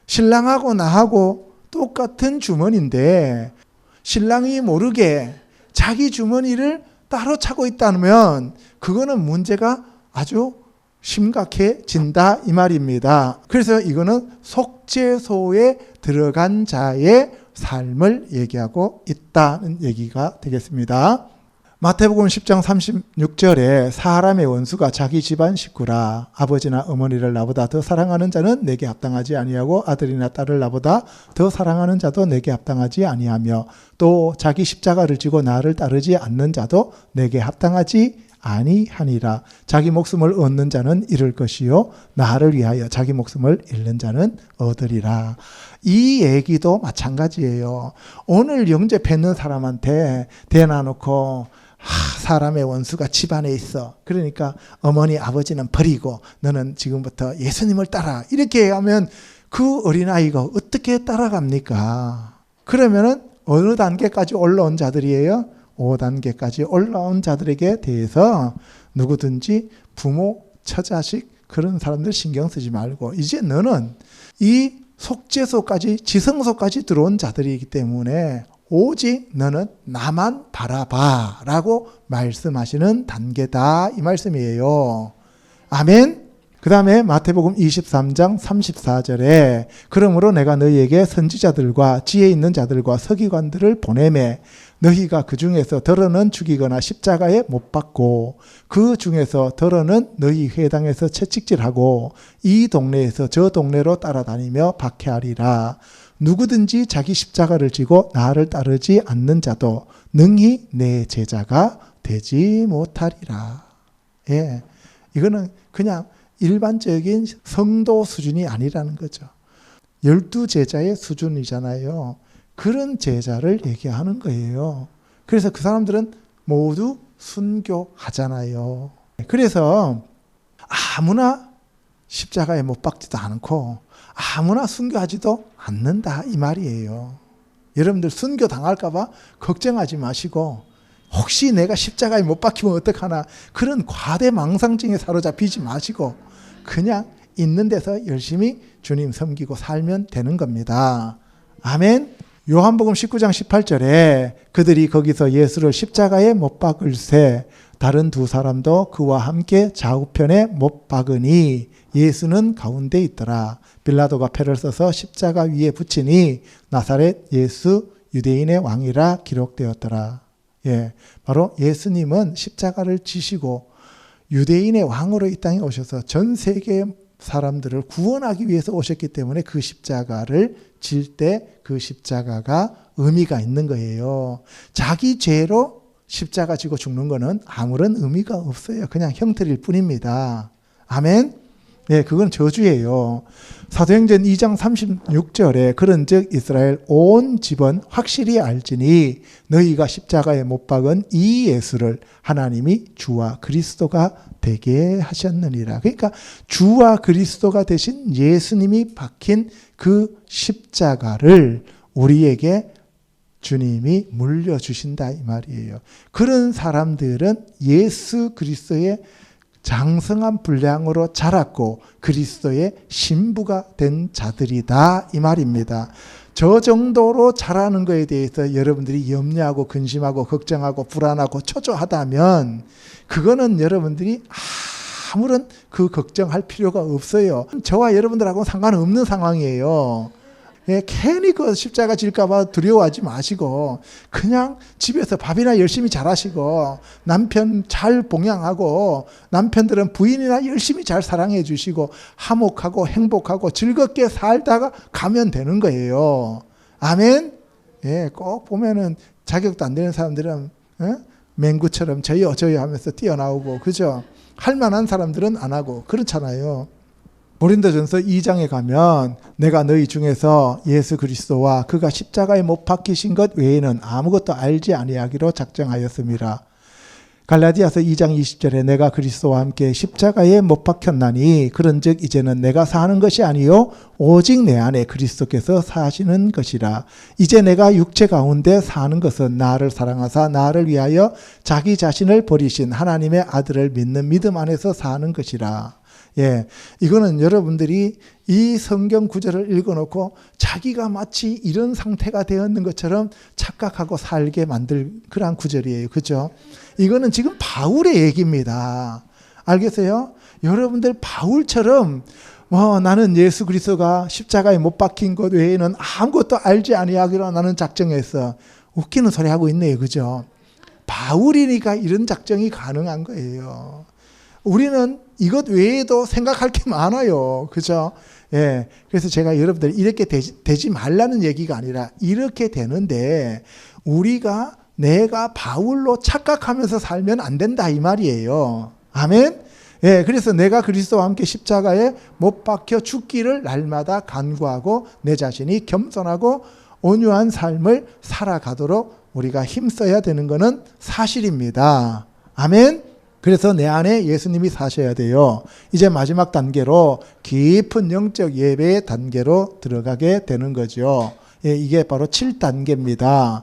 신랑하고 나하고 똑같은 주머니인데 신랑이 모르게 자기 주머니를 따로 차고 있다면 그거는 문제가 아주 심각해진다 이 말입니다. 그래서 이거는 속죄소에 들어간 자의 삶을 얘기하고 있다는 얘기가 되겠습니다. 마태복음 10장 36절에 사람의 원수가 자기 집안 식구라 아버지나 어머니를 나보다 더 사랑하는 자는 내게 합당하지 아니하고 아들이나 딸을 나보다 더 사랑하는 자도 내게 합당하지 아니하며 또 자기 십자가를 지고 나를 따르지 않는 자도 내게 합당하지 아니하니라. 자기 목숨을 얻는 자는 잃을 것이요 나를 위하여 자기 목숨을 잃는 자는 얻으리라. 이 얘기도 마찬가지예요. 오늘 영접했는 사람한테 대놔놓고 사람의 원수가 집안에 있어. 그러니까 어머니 아버지는 버리고 너는 지금부터 예수님을 따라. 이렇게 하면 그 어린아이가 어떻게 따라갑니까? 그러면은 어느 단계까지 올라온 자들이에요? 5단계까지 올라온 자들에게 대해서 누구든지 부모, 처자식 그런 사람들 신경 쓰지 말고 이제 너는 이 속죄소까지 지성소까지 들어온 자들이기 때문에 오직 너는 나만 바라봐 라고 말씀하시는 단계다 이 말씀이에요. 아멘. 그 다음에 마태복음 23장 34절에 그러므로 내가 너희에게 선지자들과 지혜 있는 자들과 서기관들을 보내매 너희가 그 중에서 더러는 죽이거나 십자가에 못 박고 그 중에서 더러는 너희 회당에서 채찍질하고 이 동네에서 저 동네로 따라다니며 박해하리라. 누구든지 자기 십자가를 지고 나를 따르지 않는 자도 능히 내 제자가 되지 못하리라. 예, 이거는 그냥 일반적인 성도 수준이 아니라는 거죠. 12제자의 수준이잖아요. 그런 제자를 얘기하는 거예요. 그래서 그 사람들은 모두 순교하잖아요. 그래서 아무나 십자가에 못 박지도 않고 아무나 순교하지도 않는다 이 말이에요. 여러분들 순교 당할까 봐 걱정하지 마시고 혹시 내가 십자가에 못 박히면 어떡하나 그런 과대망상증에 사로잡히지 마시고 그냥 있는 데서 열심히 주님 섬기고 살면 되는 겁니다. 아멘. 요한복음 19장 18절에 그들이 거기서 예수를 십자가에 못 박을새 다른 두 사람도 그와 함께 좌우편에 못 박으니 예수는 가운데 있더라. 빌라도가 패를 써서 십자가 위에 붙이니 나사렛 예수 유대인의 왕이라 기록되었더라. 예, 바로 예수님은 십자가를 지시고 유대인의 왕으로 이 땅에 오셔서 전 세계 사람들을 구원하기 위해서 오셨기 때문에 그 십자가를 질 때 그 십자가가 의미가 있는 거예요. 자기 죄로 십자가 지고 죽는 거는 아무런 의미가 없어요. 그냥 형틀일 뿐입니다. 아멘. 네, 그건 저주예요. 사도행전 2장 36절에 그런즉 이스라엘 온 집은 확실히 알지니 너희가 십자가에 못 박은 이 예수를 하나님이 주와 그리스도가 되게 하셨느니라. 그러니까 주와 그리스도가 되신 예수님이 박힌 그 십자가를 우리에게 주님이 물려주신다 이 말이에요. 그런 사람들은 예수 그리스도의 장성한 분량으로 자랐고 그리스도의 신부가 된 자들이다 이 말입니다. 저 정도로 자라는 것에 대해서 여러분들이 염려하고 근심하고 걱정하고 불안하고 초조하다면 그거는 여러분들이 아무런 그 걱정할 필요가 없어요. 저와 여러분들하고는 상관없는 상황이에요. 예, 괜히 그 십자가 질까봐 두려워하지 마시고 그냥 집에서 밥이나 열심히 잘하시고 남편 잘 봉양하고 남편들은 부인이나 열심히 잘 사랑해 주시고 화목하고 행복하고 즐겁게 살다가 가면 되는 거예요. 아멘. 예, 꼭 보면은 자격도 안 되는 사람들은 맹구처럼 저요 하면서 뛰어나오고 그죠? 할 만한 사람들은 안 하고 그렇잖아요. 고린도전서 2장에 가면 내가 너희 중에서 예수 그리스도와 그가 십자가에 못 박히신 것 외에는 아무것도 알지 아니하기로 작정하였습니다. 갈라디아서 2장 20절에 내가 그리스도와 함께 십자가에 못 박혔나니 그런즉 이제는 내가 사는 것이 아니요 오직 내 안에 그리스도께서 사시는 것이라. 이제 내가 육체 가운데 사는 것은 나를 사랑하사 나를 위하여 자기 자신을 버리신 하나님의 아들을 믿는 믿음 안에서 사는 것이라. 예, 이거는 여러분들이 이 성경 구절을 읽어놓고 자기가 마치 이런 상태가 되었는 것처럼 착각하고 살게 만들 그런 구절이에요. 그죠? 이거는 지금 바울의 얘기입니다. 알겠어요? 여러분들 바울처럼 나는 예수 그리스도가 십자가에 못 박힌 것 외에는 아무것도 알지 아니하기로 나는 작정했어. 웃기는 소리 하고 있네요. 그죠? 바울이니까 이런 작정이 가능한 거예요. 우리는 이것 외에도 생각할 게 많아요. 그죠? 예. 그래서 제가 여러분들 이렇게 되지 말라는 얘기가 아니라 이렇게 되는데 우리가 내가 바울로 착각하면서 살면 안 된다 이 말이에요. 아멘? 예. 그래서 내가 그리스도와 함께 십자가에 못 박혀 죽기를 날마다 간구하고 내 자신이 겸손하고 온유한 삶을 살아가도록 우리가 힘써야 되는 것은 사실입니다. 아멘? 그래서 내 안에 예수님이 사셔야 돼요. 이제 마지막 단계로 깊은 영적 예배의 단계로 들어가게 되는 거죠. 예, 이게 바로 7단계입니다.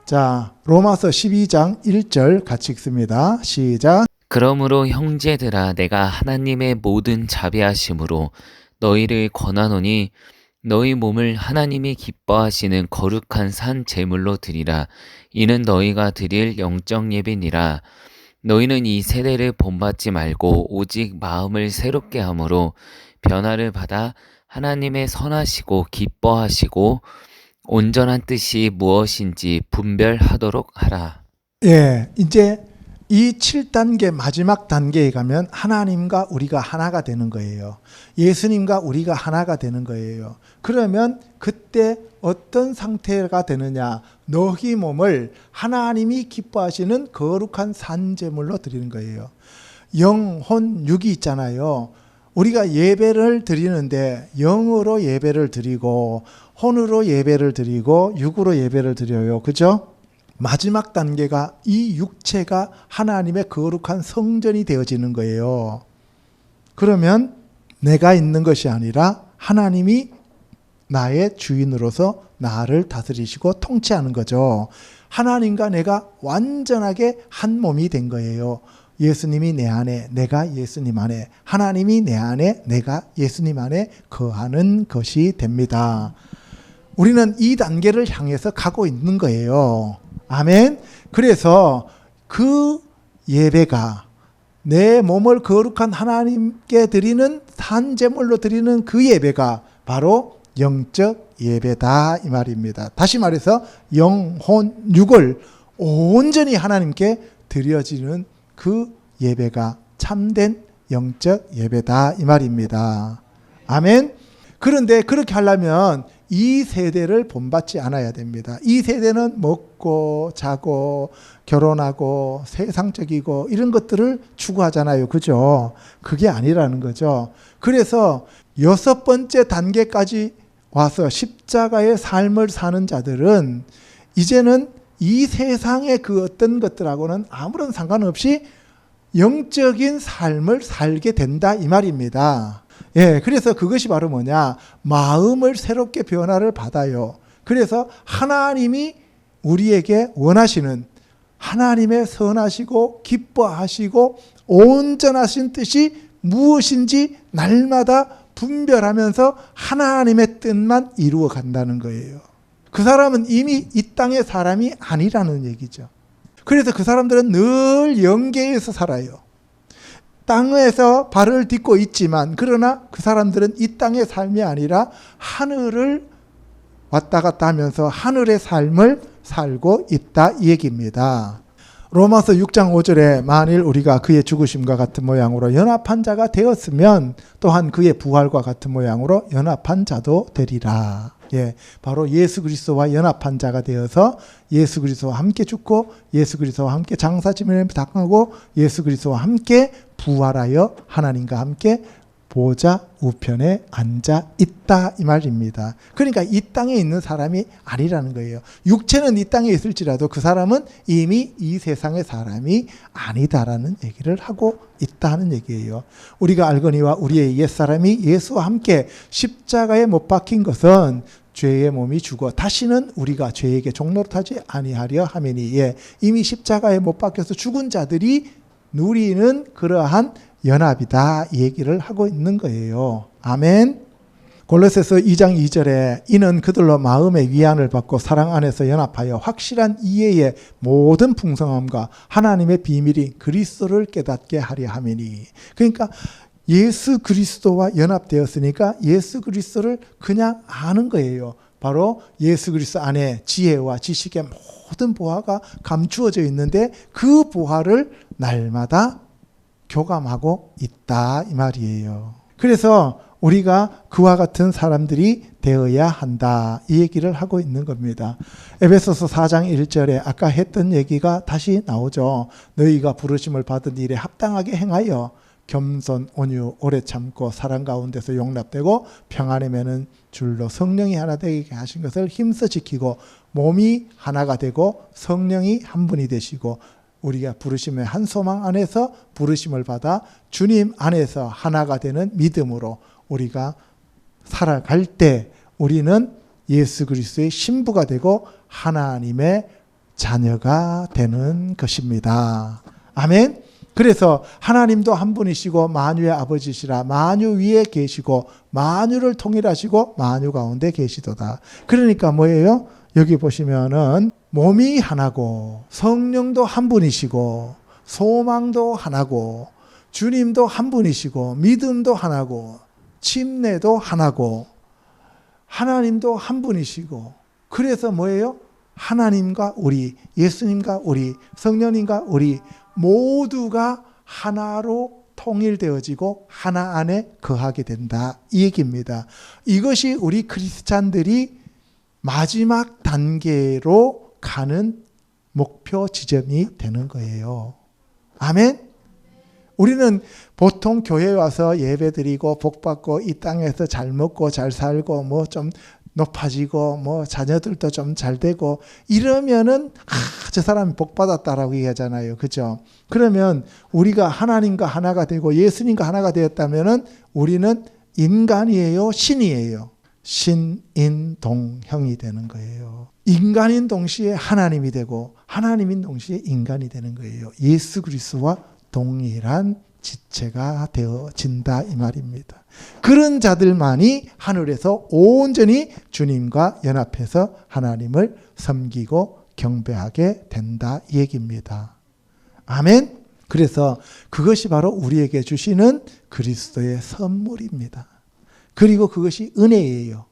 자, 로마서 12장 1절 같이 읽습니다. 시작. 그러므로 형제들아 내가 하나님의 모든 자비하심으로 너희를 권하노니 너희 몸을 하나님이 기뻐하시는 거룩한 산 제물로 드리라. 이는 너희가 드릴 영적 예배니라. 너희는 이 세대를 본받지 말고 오직 마음을 새롭게 함으로 변화를 받아 하나님의 선하시고 기뻐하시고 온전한 뜻이 무엇인지 분별하도록 하라. 예, 이제 이 7단계 마지막 단계에 가면 하나님과 우리가 하나가 되는 거예요. 예수님과 우리가 하나가 되는 거예요. 그러면 그때 어떤 상태가 되느냐? 너희 몸을 하나님이 기뻐하시는 거룩한 산제물로 드리는 거예요. 영혼 육이 있잖아요. 우리가 예배를 드리는데 영으로 예배를 드리고 혼으로 예배를 드리고 육으로 예배를 드려요. 그죠? 마지막 단계가 이 육체가 하나님의 거룩한 성전이 되어지는 거예요. 그러면 내가 있는 것이 아니라 하나님이 나의 주인으로서 나를 다스리시고 통치하는 거죠. 하나님과 내가 완전하게 한 몸이 된 거예요. 예수님이 내 안에, 내가 예수님 안에, 하나님이 내 안에, 내가 예수님 안에 거하는 것이 됩니다. 우리는 이 단계를 향해서 가고 있는 거예요. 아멘. 그래서 그 예배가 내 몸을 거룩한 하나님께 드리는 산제물로 드리는 그 예배가 바로 영적 예배다 이 말입니다. 다시 말해서 영혼 육을 온전히 하나님께 드려지는 그 예배가 참된 영적 예배다 이 말입니다. 아멘. 그런데 그렇게 하려면 이 세대를 본받지 않아야 됩니다. 이 세대는 먹고 자고 결혼하고 세상적이고 이런 것들을 추구하잖아요. 그죠? 그게 아니라는 거죠. 그래서 6번째 단계까지 와서 십자가의 삶을 사는 자들은 이제는 이 세상의 그 어떤 것들하고는 아무런 상관없이 영적인 삶을 살게 된다 이 말입니다. 예, 그래서 그것이 바로 뭐냐? 마음을 새롭게 변화를 받아요. 그래서 하나님이 우리에게 원하시는 하나님의 선하시고 기뻐하시고 온전하신 뜻이 무엇인지 날마다 분별하면서 하나님의 뜻만 이루어 간다는 거예요. 그 사람은 이미 이 땅의 사람이 아니라는 얘기죠. 그래서 그 사람들은 늘 영계에서 살아요. 땅에서 발을 딛고 있지만 그러나 그 사람들은 이 땅의 삶이 아니라 하늘을 왔다 갔다 하면서 하늘의 삶을 살고 있다 이 얘기입니다. 로마서 6장 5절에 만일 우리가 그의 죽으심과 같은 모양으로 연합한 자가 되었으면 또한 그의 부활과 같은 모양으로 연합한 자도 되리라. 예, 바로 예수 그리스도와 연합한 자가 되어서 예수 그리스도와 함께 죽고 예수 그리스도와 함께 장사지면을 당하고 예수 그리스도와 함께 부활하여 하나님과 함께 보좌 우편에 앉아 있다 이 말입니다. 그러니까 이 땅에 있는 사람이 아니라는 거예요. 육체는 이 땅에 있을지라도 그 사람은 이미 이 세상의 사람이 아니다라는 얘기를 하고 있다는 얘기예요. 우리가 알거니와 우리의 옛사람이 예수와 함께 십자가에 못 박힌 것은 죄의 몸이 죽어 다시는 우리가 죄에게 종노릇하지 아니하려 하매니, 예, 이미 십자가에 못 박혀서 죽은 자들이 누리는 그러한 연합이다 이 얘기를 하고 있는 거예요. 아멘. 골로새서 2장 2절에 이는 그들로 마음의 위안을 받고 사랑 안에서 연합하여 확실한 이해의 모든 풍성함과 하나님의 비밀이 그리스도를 깨닫게 하려 함이니. 그러니까 예수 그리스도와 연합되었으니까 예수 그리스도를 그냥 아는 거예요. 바로 예수 그리스도 안에 지혜와 지식의 모든 보화가 감추어져 있는데 그 보화를 날마다 교감하고 있다 이 말이에요. 그래서 우리가 그와 같은 사람들이 되어야 한다 이 얘기를 하고 있는 겁니다. 에베소서 4장 1절에 아까 했던 얘기가 다시 나오죠. 너희가 부르심을 받은 일에 합당하게 행하여 겸손, 온유, 오래 참고 사랑 가운데서 용납되고 평안에 매는 줄로 성령이 하나 되게 하신 것을 힘써 지키고 몸이 하나가 되고 성령이 한 분이 되시고 우리가 부르심의 한 소망 안에서 부르심을 받아 주님 안에서 하나가 되는 믿음으로 우리가 살아갈 때 우리는 예수 그리스도의 신부가 되고 하나님의 자녀가 되는 것입니다. 아멘. 그래서 하나님도 한 분이시고 만유의 아버지시라 만유 위에 계시고 만유를 통일하시고 만유 가운데 계시도다. 그러니까 뭐예요? 여기 보시면은 몸이 하나고 성령도 한 분이시고 소망도 하나고 주님도 한 분이시고 믿음도 하나고 침례도 하나고 하나님도 한 분이시고 그래서 뭐예요? 하나님과 우리, 예수님과 우리, 성령님과 우리 모두가 하나로 통일되어지고 하나 안에 거하게 된다 이 얘기입니다. 이것이 우리 크리스찬들이 마지막 단계로 가는 목표 지점이 되는 거예요. 아멘. 우리는 보통 교회에 와서 예배드리고 복받고 이 땅에서 잘 먹고 잘 살고 뭐 좀 높아지고 뭐 자녀들도 좀 잘 되고 이러면은 저 사람이 복받았다라고 얘기하잖아요. 그죠? 그러면 우리가 하나님과 하나가 되고 예수님과 하나가 되었다면은 우리는 인간이에요, 신이에요. 신인동형이 되는 거예요. 인간인 동시에 하나님이 되고 하나님인 동시에 인간이 되는 거예요. 예수 그리스도와 동일한 지체가 되어진다 이 말입니다. 그런 자들만이 하늘에서 온전히 주님과 연합해서 하나님을 섬기고 경배하게 된다 이 얘기입니다. 아멘. 그래서 그것이 바로 우리에게 주시는 그리스도의 선물입니다. 그리고 그것이 은혜예요.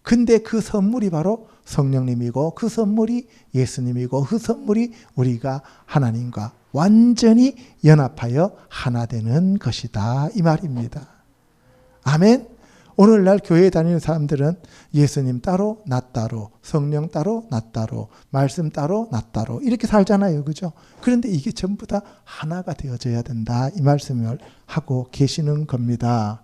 근데 그 선물이 바로 성령님이고 그 선물이 예수님이고 그 선물이 우리가 하나님과 완전히 연합하여 하나 되는 것이다 이 말입니다. 아멘. 오늘날 교회에 다니는 사람들은 예수님 따로 나 따로 성령 따로 나 따로 말씀 따로 나 따로 이렇게 살잖아요. 그죠? 그런데 이게 전부 다 하나가 되어져야 된다 이 말씀을 하고 계시는 겁니다.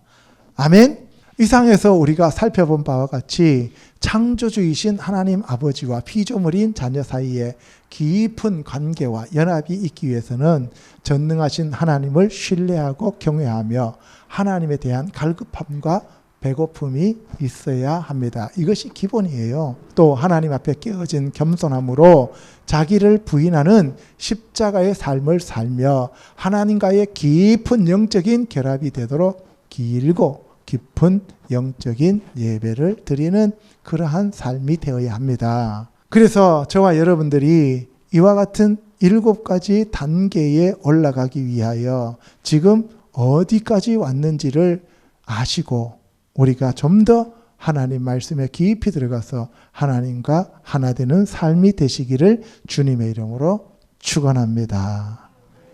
아멘. 이상에서 우리가 살펴본 바와 같이 창조주이신 하나님 아버지와 피조물인 자녀 사이에 깊은 관계와 연합이 있기 위해서는 전능하신 하나님을 신뢰하고 경외하며 하나님에 대한 갈급함과 배고픔이 있어야 합니다. 이것이 기본이에요. 또 하나님 앞에 깨어진 겸손함으로 자기를 부인하는 십자가의 삶을 살며 하나님과의 깊은 영적인 결합이 되도록 길고 깊은 영적인 예배를 드리는 그러한 삶이 되어야 합니다. 그래서 저와 여러분들이 이와 같은 7가지 단계에 올라가기 위하여 지금 어디까지 왔는지를 아시고 우리가 좀 더 하나님 말씀에 깊이 들어가서 하나님과 하나 되는 삶이 되시기를 주님의 이름으로 축원합니다.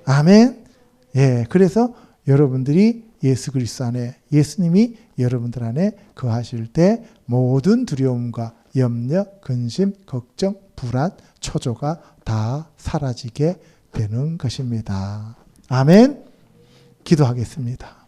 아멘. 예, 그래서 여러분들이 예수 그리스도 안에, 예수님이 여러분들 안에 거하실 때 모든 두려움과 염려, 근심, 걱정, 불안, 초조가 다 사라지게 되는 것입니다. 아멘. 기도하겠습니다.